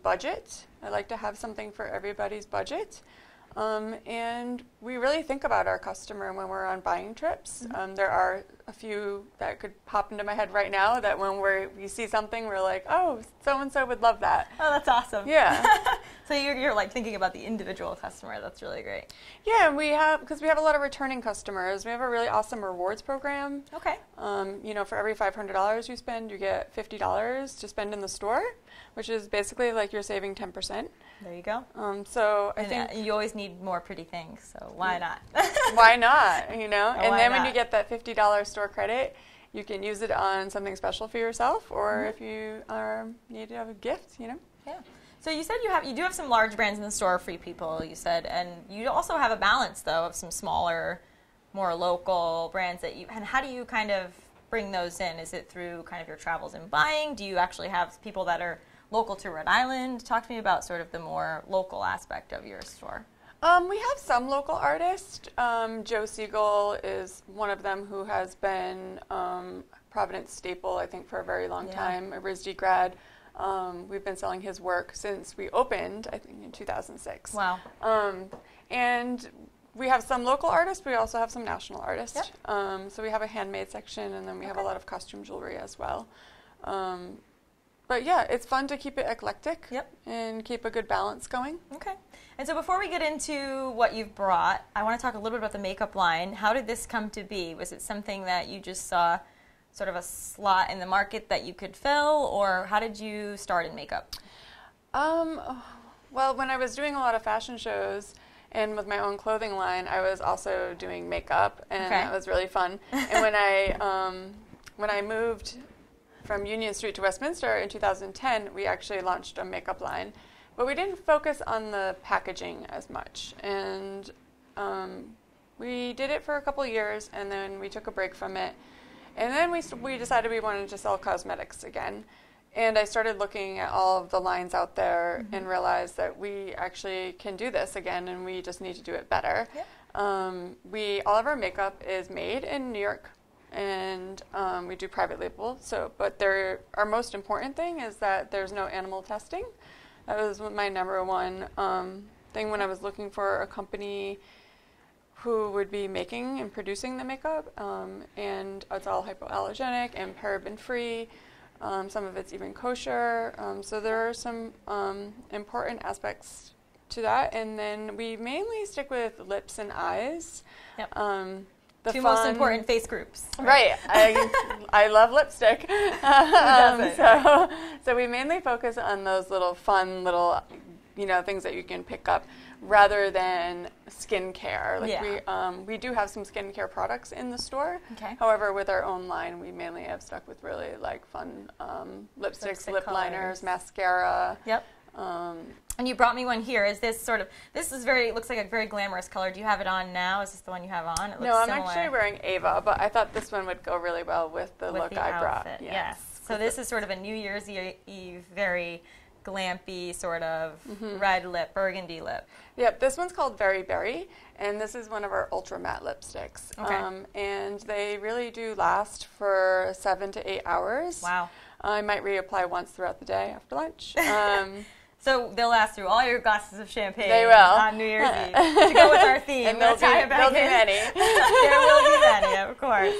budget. I like to have something for everybody's budget. And we really think about our customer when we're on buying trips. There are a few that could pop into my head right now that when we see something, we're like, oh, so-and-so would love that. Oh, that's awesome. Yeah. So you're like thinking about the individual customer. That's really great. Yeah, and because we have a lot of returning customers. We have a really awesome rewards program. Okay. For every $500 you spend, you get $50 to spend in the store, which is basically like you're saving 10%. There you go. So I think you always need more pretty things, so why not? Why not? And then when not? you get that $50 store credit, you can use it on something special for yourself, or if you need to have a gift, Yeah. So you said you do have some large brands in the store, Free People, you said, and you also have a balance, though, of some smaller, more local brands and how do you kind of bring those in? Is it through kind of your travels and buying? Do you actually have people that are local to Rhode Island? Talk to me about sort of the more local aspect of your store. We have some local artists. Joe Siegel is one of them who has been Providence staple, I think, for a very long time, a RISD grad. We've been selling his work since we opened, I think, in 2006. Wow. And we have some local artists, but we also have some national artists. Yep. So we have a handmade section, and then we have a lot of costume jewelry as well. But yeah, it's fun to keep it eclectic and keep a good balance going. Okay. And so before we get into what you've brought, I want to talk a little bit about the makeup line. How did this come to be? Was it something that you just saw sort of a slot in the market that you could fill, or how did you start in makeup? Well, when I was doing a lot of fashion shows and with my own clothing line, I was also doing makeup, and that was really fun. And when I moved from Union Street to Westminster in 2010, we actually launched a makeup line, but we didn't focus on the packaging as much. And we did it for a couple years, and then we took a break from it. And then we decided we wanted to sell cosmetics again. And I started looking at all of the lines out there and realized that we actually can do this again, and we just need to do it better. Yep. All of our makeup is made in New York, and we do private label. But our most important thing is that there's no animal testing. That was my number one thing when I was looking for a company who would be making and producing the makeup, and it's all hypoallergenic and paraben-free. Some of it's even kosher. So there are some important aspects to that. And then we mainly stick with lips and eyes. Yep. The two most important face groups. Right. I love lipstick. Who doesn't? So we mainly focus on those little fun little things that you can pick up, rather than skincare. We do have some skincare products in the store. Okay. However, with our own line, we mainly have stuck with really fun lipsticks, lip liners, mascara. Yep. And you brought me one here. Is this looks like a very glamorous color. Do you have it on now? Is this the one you have on? It looks no, I'm similar. actually wearing Ava, but I thought this one would go really well with the look I brought. Yes. So this is sort of a New Year's Eve, very glampy sort of red lip, burgundy lip. Yep, this one's called Very Berry, and this is one of our ultra matte lipsticks. Okay. And they really do last for 7 to 8 hours. Wow. I might reapply once throughout the day after lunch. So they'll last through all your glasses of champagne they will. On New Year's Eve to go with our theme. And there'll be many. There will be many, of course.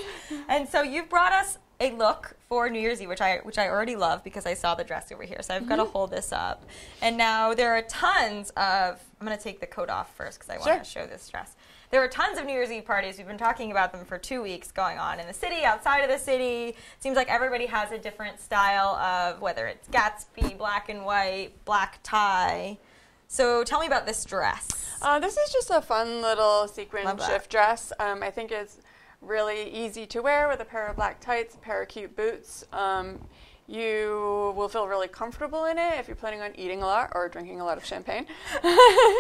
And so you've brought us a look for New Year's Eve, which I already love because I saw the dress over here. So I've got to hold this up. And now there are tons of, I'm going to take the coat off first because I want to show this dress. There are tons of New Year's Eve parties. We've been talking about them for 2 weeks going on in the city, outside of the city. It seems like everybody has a different style of whether it's Gatsby, black and white, black tie. So tell me about this dress. This is just a fun little sequin shift dress. I think it's really easy to wear with a pair of black tights, a pair of cute boots. You will feel really comfortable in it if you're planning on eating a lot or drinking a lot of champagne.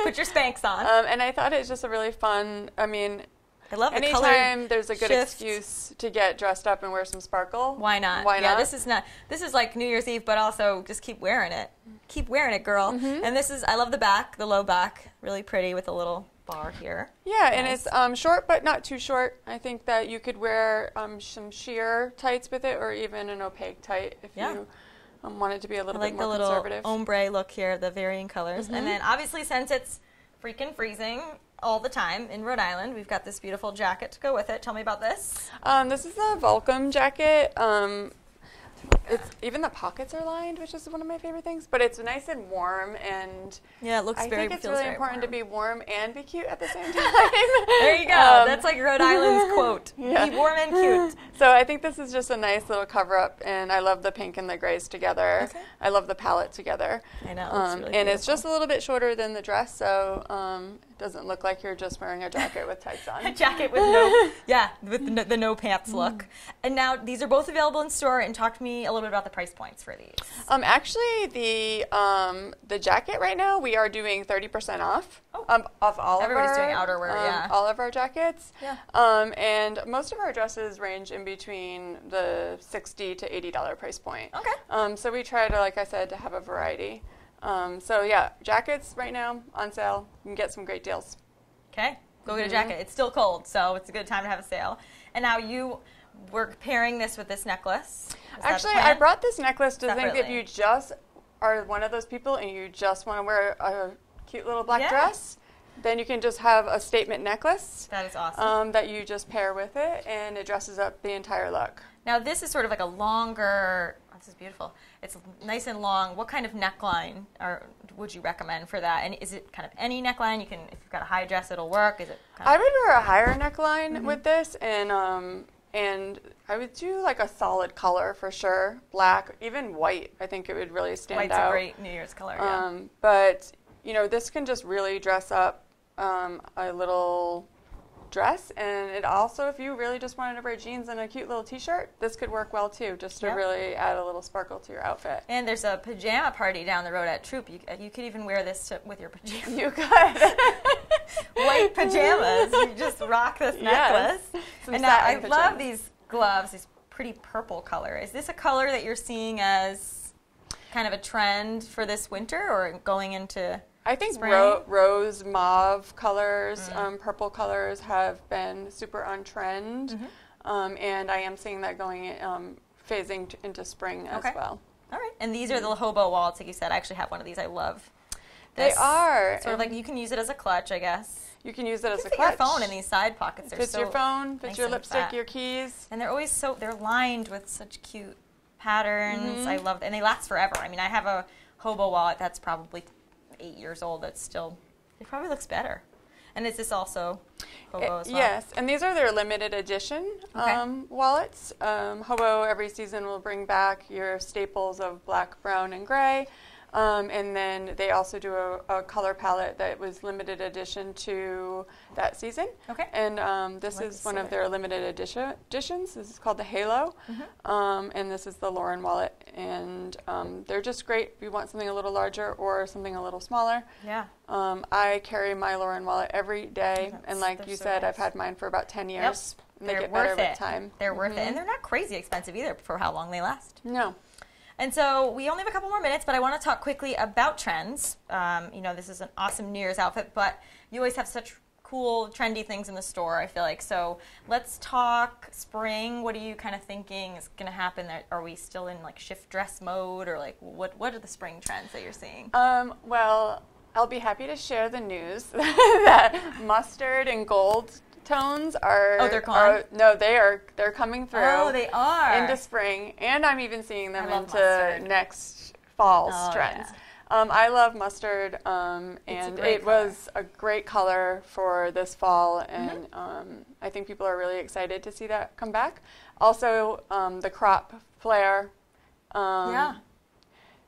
Put your Spanx on. And I thought it's just a really fun, I love the color. Anytime there's a good shift. excuse to get dressed up and wear some sparkle. Why not? Why not? Yeah, this is like New Year's Eve, but also just keep wearing it. Keep wearing it, girl. And this is, I love the back, the low back, really pretty with a little bar here. Yeah, Nice. and it's short but not too short. I think that you could wear some sheer tights with it, or even an opaque tight if you want it to be a little I like bit more the conservative. little ombre look here, the varying colors. And then obviously since it's freaking freezing all the time in Rhode Island, we've got this beautiful jacket to go with it. Tell me about this. This is the Volcom jacket. Even the pockets are lined, which is one of my favorite things. But it's nice and warm, and yeah, it looks I think it's really important to be warm and be cute at the same time. There you go. That's like Rhode Island's quote. Yeah. Be warm and cute. So I think this is just a nice little cover-up, and I love the pink and the grays together. Okay. I love the palette together. I know. It's really and beautiful. it's just a little bit shorter than the dress, so it doesn't look like you're just wearing a jacket with tights on. A jacket with the no pants look. And now these are both available in store. And talk to me a little bit about the price points for these. Actually, the jacket right now we are doing 30% off. Off all Everybody's of our doing outerwear, yeah. all of our jackets. Yeah. And most of our dresses range in between the $60 to $80 price point. Okay. So we try to, like I said, to have a variety. So yeah, jackets right now on sale. You can get some great deals. Okay. Go get a jacket. It's still cold, so it's a good time to have a sale. And now you were pairing this with this necklace. Is that the Actually, plan? I brought this necklace to think if Separately. you just are one of those people and you just want to wear a cute little black dress, then you can just have a statement necklace. That is awesome. That you just pair with it, and it dresses up the entire look. Now this is sort of like a longer. Oh, this is beautiful. It's nice and long. What kind of neckline would you recommend for that? And is it kind of any neckline? You can, if you've got a high dress, it'll work. Is it? I would wear a higher neckline with this, and I would do like a solid color for sure, black, even white. I think it would really stand White's out. a great New Year's color. Yeah. But this can just really dress up a little dress, and it also, if you really just wanted to wear jeans and a cute little t-shirt, this could work well too, just to really add a little sparkle to your outfit. And there's a pajama party down the road at Troop. You could even wear this with your pajamas. You could. White pajamas. You just rock this necklace. Some And now I satin love pajamas. these gloves, this pretty purple color. Is this a color that you're seeing as kind of a trend for this winter or going into I think spring? rose mauve colors, purple colors have been super on trend, and I am seeing that going phasing into spring as well. All right. And these are the hobo wallets, like you said. I actually have one of these. I love They this. are. Sort of like you can use it as a clutch, I guess. You can use it as a Fit clutch. your phone in these side pockets. They're Fits so your phone, fits nice your and lipstick, fat. your keys. And they're always they're lined with such cute patterns. I love and they last forever. I mean, I have a hobo wallet that's probably 8 years old. That's still, it probably looks better. And is this also hobo as well? Yes, and these are their limited edition wallets. Hobo every season will bring back your staples of black, brown, and gray. And then they also do a color palette that was limited edition to that season. Okay. And this like is to one see of it. their limited editions. This is called the Halo. And this is the Lauren wallet. And they're just great if you want something a little larger or something a little smaller. Yeah. I carry my Lauren wallet every day. And like they're you so said, nice. I've had mine for about 10 years. Yep. And they They're get worth better it. with time. They're worth it. And they're not crazy expensive either for how long they last. No. And so we only have a couple more minutes, but I want to talk quickly about trends. This is an awesome New Year's outfit, but you always have such cool, trendy things in the store, I feel like. So let's talk spring. What are you kind of thinking is going to happen? Are we still in like shift dress mode, or like what are the spring trends that you're seeing? Well, I'll be happy to share the news that mustard and gold tones are. Oh, they're gone? No, they're coming through. Oh, they are. Into spring, and I'm even seeing them I love into mustard. next fall's Oh, trends. yeah. I love mustard, and great it was a great color for this fall, and I think people are really excited to see that come back. Also, the crop flare.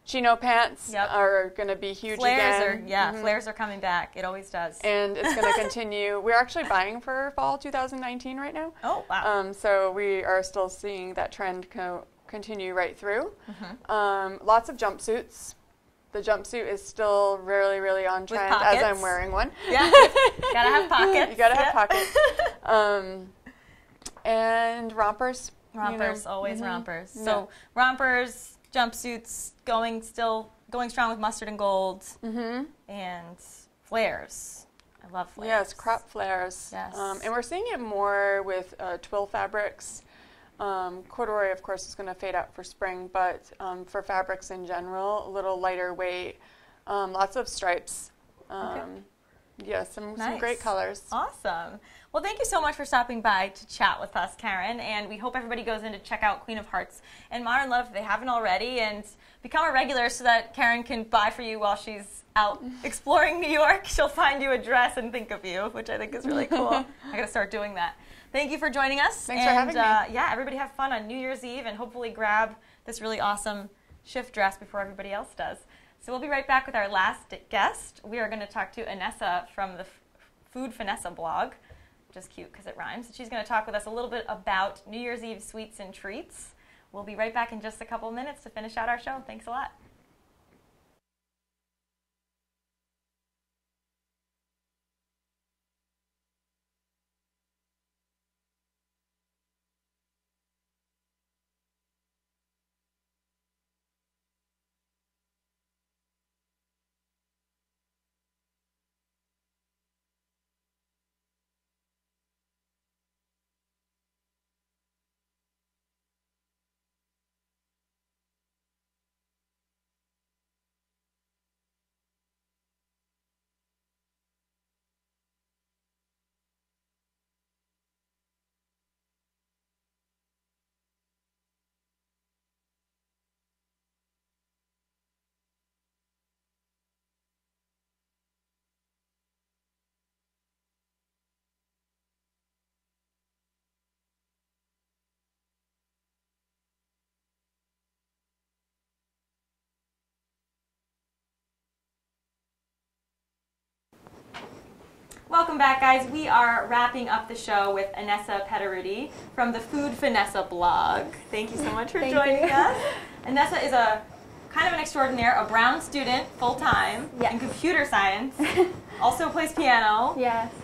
Chino pants are going to be huge again. Flares are coming back. It always does. And it's going to continue. We're actually buying for fall 2019 right now. Oh, wow. So we are still seeing that trend continue right through. Lots of jumpsuits. the jumpsuit is still really, really on trend as I'm wearing one. Yeah, gotta have pockets. You gotta have pockets. And rompers. Rompers, always rompers. Yeah. So rompers, jumpsuits, going strong with mustard and gold, and flares. I love flares. Yes, crop flares. Yes. And we're seeing it more with twill fabrics. Corduroy, of course, is going to fade out for spring, but for fabrics in general, a little lighter weight, lots of stripes. Yeah, some great colors. Awesome. Well, thank you so much for stopping by to chat with us, Karen, and we hope everybody goes in to check out Queen of Hearts and Modern Love if they haven't already, and become a regular so that Karen can buy for you while she's out exploring New York. She'll find you a dress and think of you, which I think is really cool. I got to start doing that. Thank you for joining us. Thanks for having me. Yeah, everybody have fun on New Year's Eve and hopefully grab this really awesome shift dress before everybody else does. So we'll be right back with our last guest. We are going to talk to Anessa from the Food Finessa blog, which is cute because it rhymes. She's going to talk with us a little bit about New Year's Eve sweets and treats. We'll be right back in just a couple of minutes to finish out our show. Thanks a lot. Welcome back, guys. We are wrapping up the show with Anessa Pederuti from the Food Finessa blog. Thank you so much for joining us. Anessa is a kind of an extraordinaire, a Brown student, full-time, in computer science, also plays piano,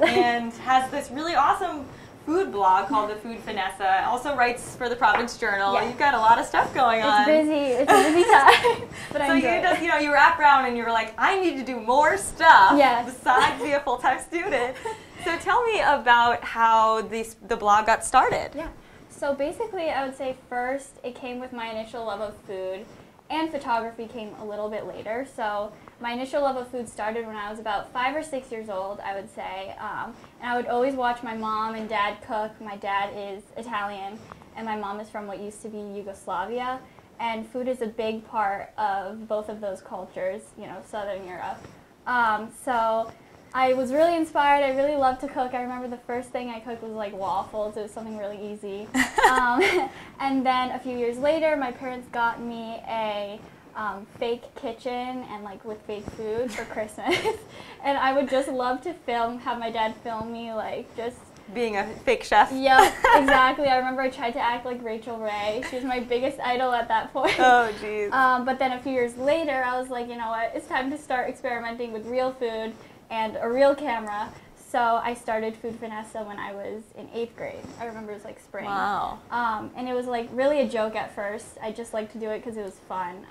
and has this really awesome food blog called the Food Finessa. Also writes for the Providence Journal. You've got a lot of stuff going on. It's busy. It's a busy time. But so you were at Brown and you were like, I need to do more stuff besides be a full-time student. So tell me about how the blog got started. Yeah. So basically, I would say first it came with my initial love of food, and photography came a little bit later. So my initial love of food started when I was about 5 or 6 years old, I would say. And I would always watch my mom and dad cook. My dad is Italian, and my mom is from what used to be Yugoslavia. And food is a big part of both of those cultures, Southern Europe. So I was really inspired. I really loved to cook. I remember the first thing I cooked was like waffles. It was something really easy. And then a few years later, my parents got me a fake kitchen and like with fake food for Christmas. And I would just love to have my dad film me like just being a fake chef. Yep, exactly. I remember I tried to act like Rachel Ray. She was my biggest idol at that point. Oh, jeez. But then a few years later, I was like, you know what? It's time to start experimenting with real food and a real camera. So I started Food Finessa when I was in 8th grade. I remember it was like spring. Wow. And it was like really a joke at first. I just liked to do it because it was fun.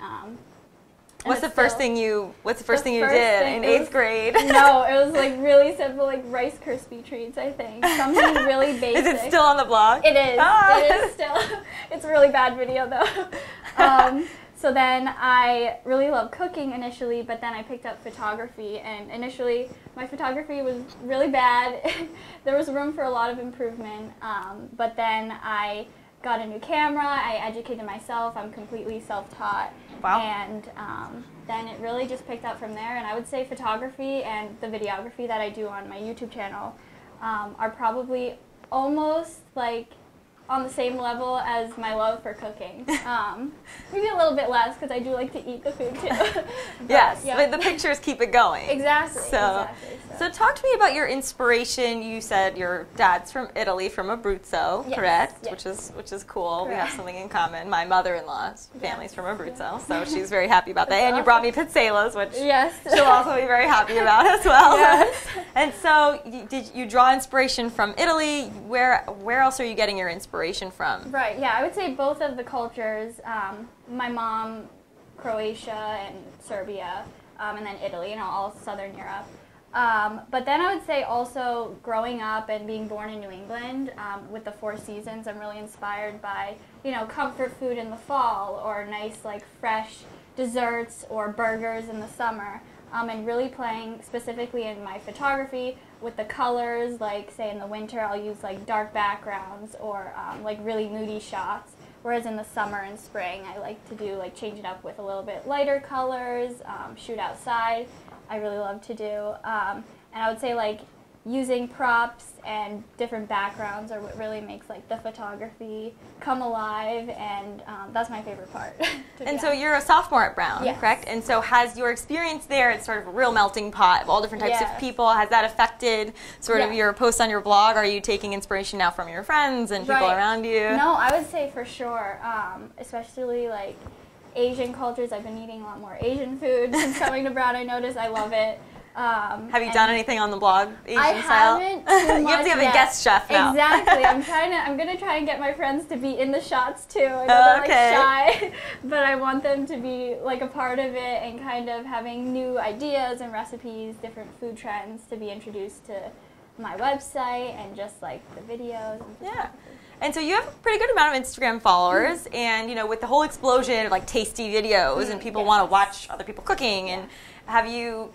What's the first thing you did in 8th grade? No, it was like really simple, like Rice Krispie treats, I think. Something really basic. Is it still on the blog? It is. Ah. It is still. It's a really bad video though. So then I really loved cooking initially, but then I picked up photography, and initially my photography was really bad. There was room for a lot of improvement, but then I got a new camera, I educated myself, I'm completely self-taught. Wow. And then it really just picked up from there, and I would say photography and the videography that I do on my YouTube channel are probably almost like on the same level as my love for cooking. Maybe a little bit less because I do like to eat the food too. Yes, yeah. but the pictures keep it going. Exactly. So talk to me about your inspiration. You said your dad's from Italy, from Abruzzo, Yes, correct? yes. Which is cool. We have Correct. something in common. My mother-in-law's family's Yes. from Abruzzo, so she's very happy about that. And you brought me pizzelas, which Yes. she'll also be very happy about as well. Yes. And so, did you draw inspiration from Italy? Where else are you getting your inspiration from? Right, yeah, I would say both of the cultures. My mom, Croatia and Serbia, and then Italy, all Southern Europe. But then I would say also growing up and being born in New England with the Four Seasons, I'm really inspired by, comfort food in the fall or nice, like, fresh desserts or burgers in the summer. And really playing specifically in my photography with the colors, like say in the winter I'll use like dark backgrounds or like really moody shots, whereas in the summer and spring I like to do like change it up with a little bit lighter colors, shoot outside I really love to do, and I would say like using props and different backgrounds are what really makes like the photography come alive, and that's my favorite part. And so you're a sophomore at Brown, Yes. correct? And so has your experience there, it's sort of a real melting pot of all different types of Yes. people, has that affected sort of Yes. your posts on your blog? Are you taking inspiration now from your friends and people Right. around you? No, I would say for sure, especially like Asian cultures. I've been eating a lot more Asian food since coming to Brown. I noticed I love it. Have you done anything on the blog, Asian I style? haven't too You much have to have yet. a guest chef now. Exactly. I'm gonna try and get my friends to be in the shots too. I know they're Okay. like shy, but I want them to be like a part of it and kind of having new ideas and recipes, different food trends to be introduced to my website and just like the videos. And Yeah. And so you have a pretty good amount of Instagram followers, and with the whole explosion of like tasty videos and people Yes. want to watch other people cooking, and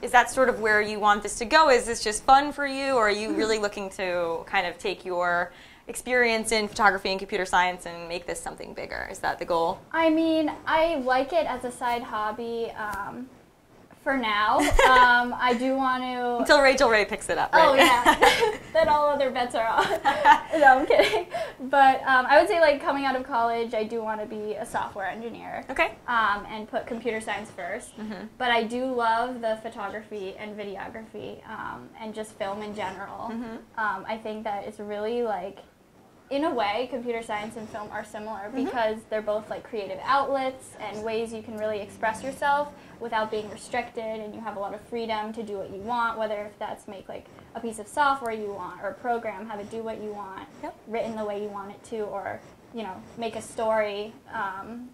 is that sort of where you want this to go? Is this just fun for you, or are you really looking to kind of take your experience in photography and computer science and make this something bigger? Is that the goal? I mean, I like it as a side hobby for now. I do want to... Until Rachel Ray picks it up, right? Oh, yeah. Then all other bets are off. No, I'm kidding. But I would say, like, coming out of college, I do want to be a software engineer. Okay. And put computer science first. But I do love the photography and videography and just film in general. I think that it's really, like, in a way, computer science and film are similar because they're both like creative outlets and ways you can really express yourself without being restricted, and you have a lot of freedom to do what you want, whether if that's make like a piece of software you want or a program, have it do what you want, written the way you want it to, or make a story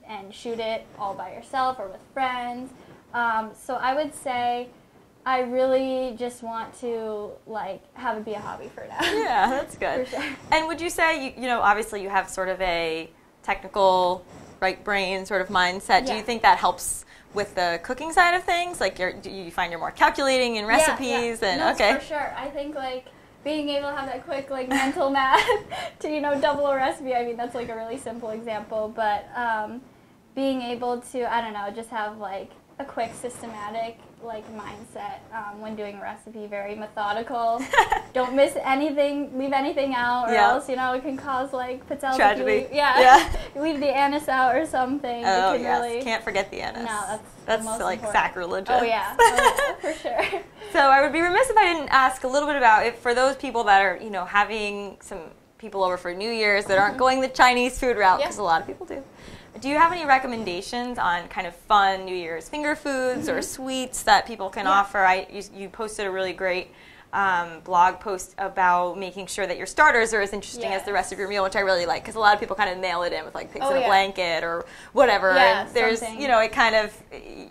and shoot it all by yourself or with friends. So I would say I really just want to have it be a hobby for now. Yeah, that's good. For sure. And would you say, obviously you have sort of a technical, right brain sort of mindset. Do you think that helps with the cooking side of things? Like, do you find you're more calculating in recipes? Yeah. And No, okay, for sure. I think being able to have that quick mental math to double a recipe. I mean, that's like a really simple example, but being able to, I don't know, just have a quick systematic mindset when doing a recipe, very methodical. Don't miss anything, leave anything out, or else it can cause patellar. Tragedy. Leave the anise out or something. Oh it can yes, really, can't forget the anise. No, that's most like important. sacrilegious. Oh yeah, for sure. So I would be remiss if I didn't ask a little bit about it for those people that are having some people over for New Year's that aren't going the Chinese food route, because a lot of people do. Do you have any recommendations on kind of fun New Year's finger foods or sweets that people can offer? You posted a really great blog post about making sure that your starters are as interesting as the rest of your meal, which I really like, because a lot of people kind of mail it in with pigs in a blanket or whatever. Yeah, and there's, something. it kind of,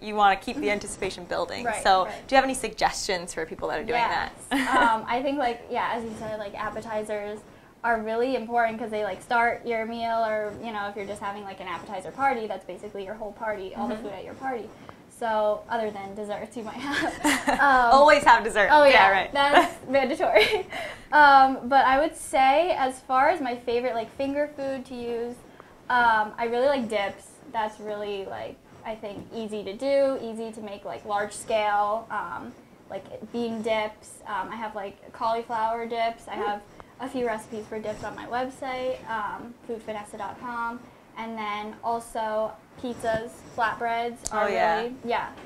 you want to keep the anticipation building. Right, so right. do you have any suggestions for people that are doing that? I think as you said, appetizers are really important because they start your meal, or if you're just having an appetizer party, that's basically your whole party, all the food at your party. So other than desserts you might have. Always have dessert. Oh yeah, right. That's mandatory. But I would say as far as my favorite finger food to use, I really like dips. That's really I think easy to do, easy to make large scale, bean dips. I have cauliflower dips. I have a few recipes for dips on my website, foodfinessa.com. And then also pizzas, flatbreads are really,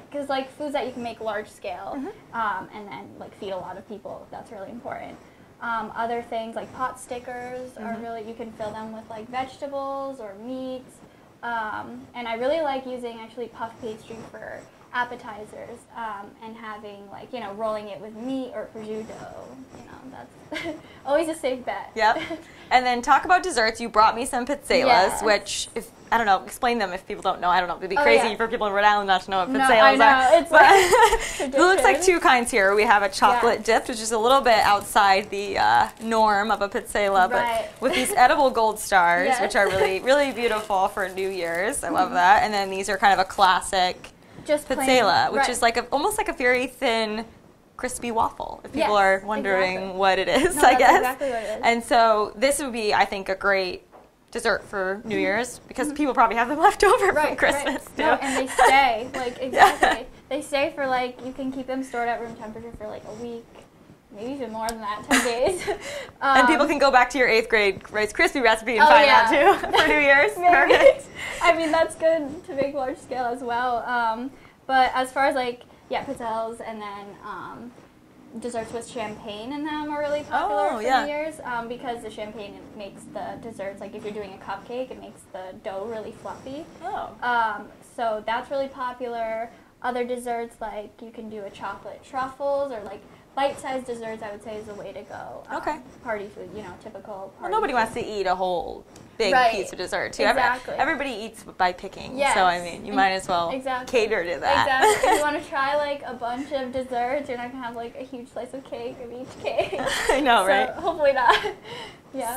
because like foods that you can make large scale and then like feed a lot of people, that's really important. Other things like pot stickers are really, you can fill them with like vegetables or meats. And I really like using actually puff pastry for appetizers and having like, you know, rolling it with meat or prosciutto, you know, that's always a safe bet. Yep. And then talk about desserts. You brought me some pizzelas, which, if I don't know, explain them if people don't know. I don't know. It'd be crazy for people in Rhode Island not to know what pizzelas are. It's like it looks like two kinds here. We have a chocolate dipped, which is a little bit outside the norm of a pizzela, but with these edible gold stars, which are really, really beautiful for New Year's. I love that. And then these are kind of a classic just pizzela, which is like almost like a very thin, crispy waffle, if people are wondering what it is, I guess. Exactly what it is. And so this would be, I think, a great dessert for New Year's, because people probably have them left over from Christmas, too. No, and they stay, like, exactly. They stay for, like, you can keep them stored at room temperature for, like, a week, maybe even more than that, 10 days. And people can go back to your 8th grade Rice Krispie recipe and find out, too, for New Year's. Perfect. I mean, that's good to make large scale as well. But as far as, like, pizzelles and then desserts with champagne in them are really popular for New Year's because the champagne makes the desserts, like if you're doing a cupcake, it makes the dough really fluffy. So that's really popular. Other desserts, like you can do a chocolate truffles or like bite-sized desserts, I would say is the way to go. Party food, you know, typical party nobody food. wants to eat a whole big piece of dessert, too. Exactly. Everybody eats by picking, so I mean, you might as well cater to that. Exactly. If you want to try like a bunch of desserts, you're not going to have like a huge slice of cake of each cake. I know, right? Hopefully not.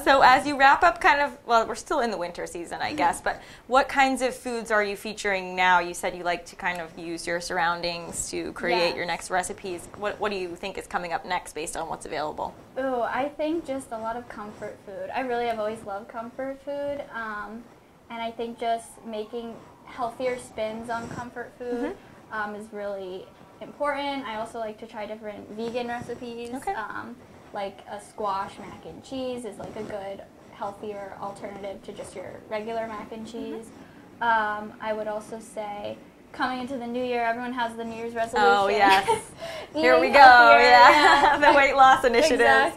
So as you wrap up kind of, well, we're still in the winter season, I guess, but what kinds of foods are you featuring now? You said you like to kind of use your surroundings to create your next recipes. What do you think is coming up next based on what's available? Oh, I think just a lot of comfort food. I really have always loved comfort food, and I think just making healthier spins on comfort food is really important. I also like to try different vegan recipes. Like a squash mac and cheese is like a good, healthier alternative to just your regular mac and cheese. I would also say, coming into the new year, everyone has the New Year's resolution. Oh, yes. Here we go, the weight loss initiatives,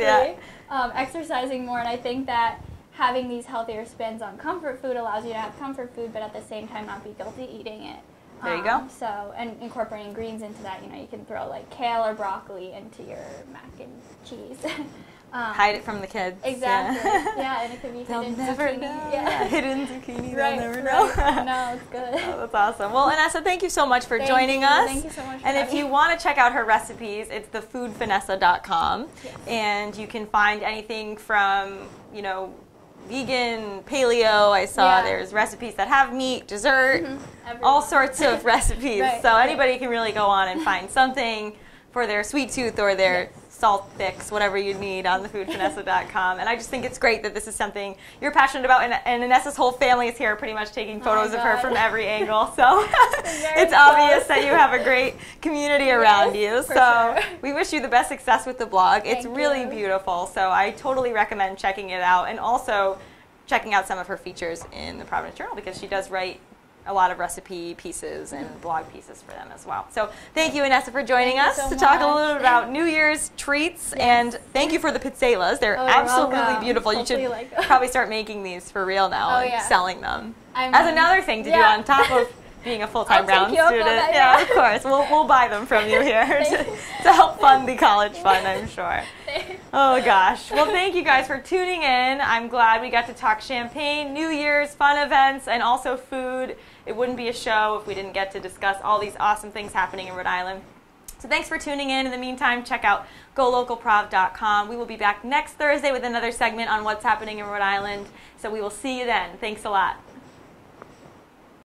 exercising more, and I think that having these healthier spins on comfort food allows you to have comfort food, but at the same time not be guilty eating it. There you go. So, and incorporating greens into that, you know, you can throw like kale or broccoli into your mac and cheese. Hide it from the kids. Exactly. And it could be They'll hidden never zucchini. know. Hidden zucchini. They'll never know. No, it's good. That's awesome. Well, Inessa, thank you so much for joining us. Thank you so much. And if you want to check out her recipes, it's thefoodfinessa.com, and you can find anything from, you know, vegan, paleo. I saw there's recipes that have meat, dessert, all sorts of recipes. So anybody can really go on and find something for their sweet tooth or their salt fix, whatever you need on thefoodfinessa.com. And I just think it's great that this is something you're passionate about, and Inessa's whole family is here pretty much taking photos of her from every angle. So it's obvious that you have a great community around you. So we wish you the best success with the blog. It's really beautiful. So I totally recommend checking it out, and also checking out some of her features in the Providence Journal, because she does write a lot of recipe pieces and blog pieces for them as well. So thank you, Inessa, for joining us to talk a little bit about New Year's treats. And thank you for the pizzelas. They're absolutely beautiful. Hopefully you should probably start making these for real now and selling them. I mean, as another thing to do on top of being a full-time Brown student. Yeah, of course. We'll buy them from you here to help fund the college fund, I'm sure. Oh, gosh. Well, thank you guys for tuning in. I'm glad we got to talk champagne, New Year's, fun events, and also food. It wouldn't be a show if we didn't get to discuss all these awesome things happening in Rhode Island. So thanks for tuning in. In the meantime, check out GoLocalProv.com. We will be back next Thursday with another segment on what's happening in Rhode Island. So we will see you then. Thanks a lot.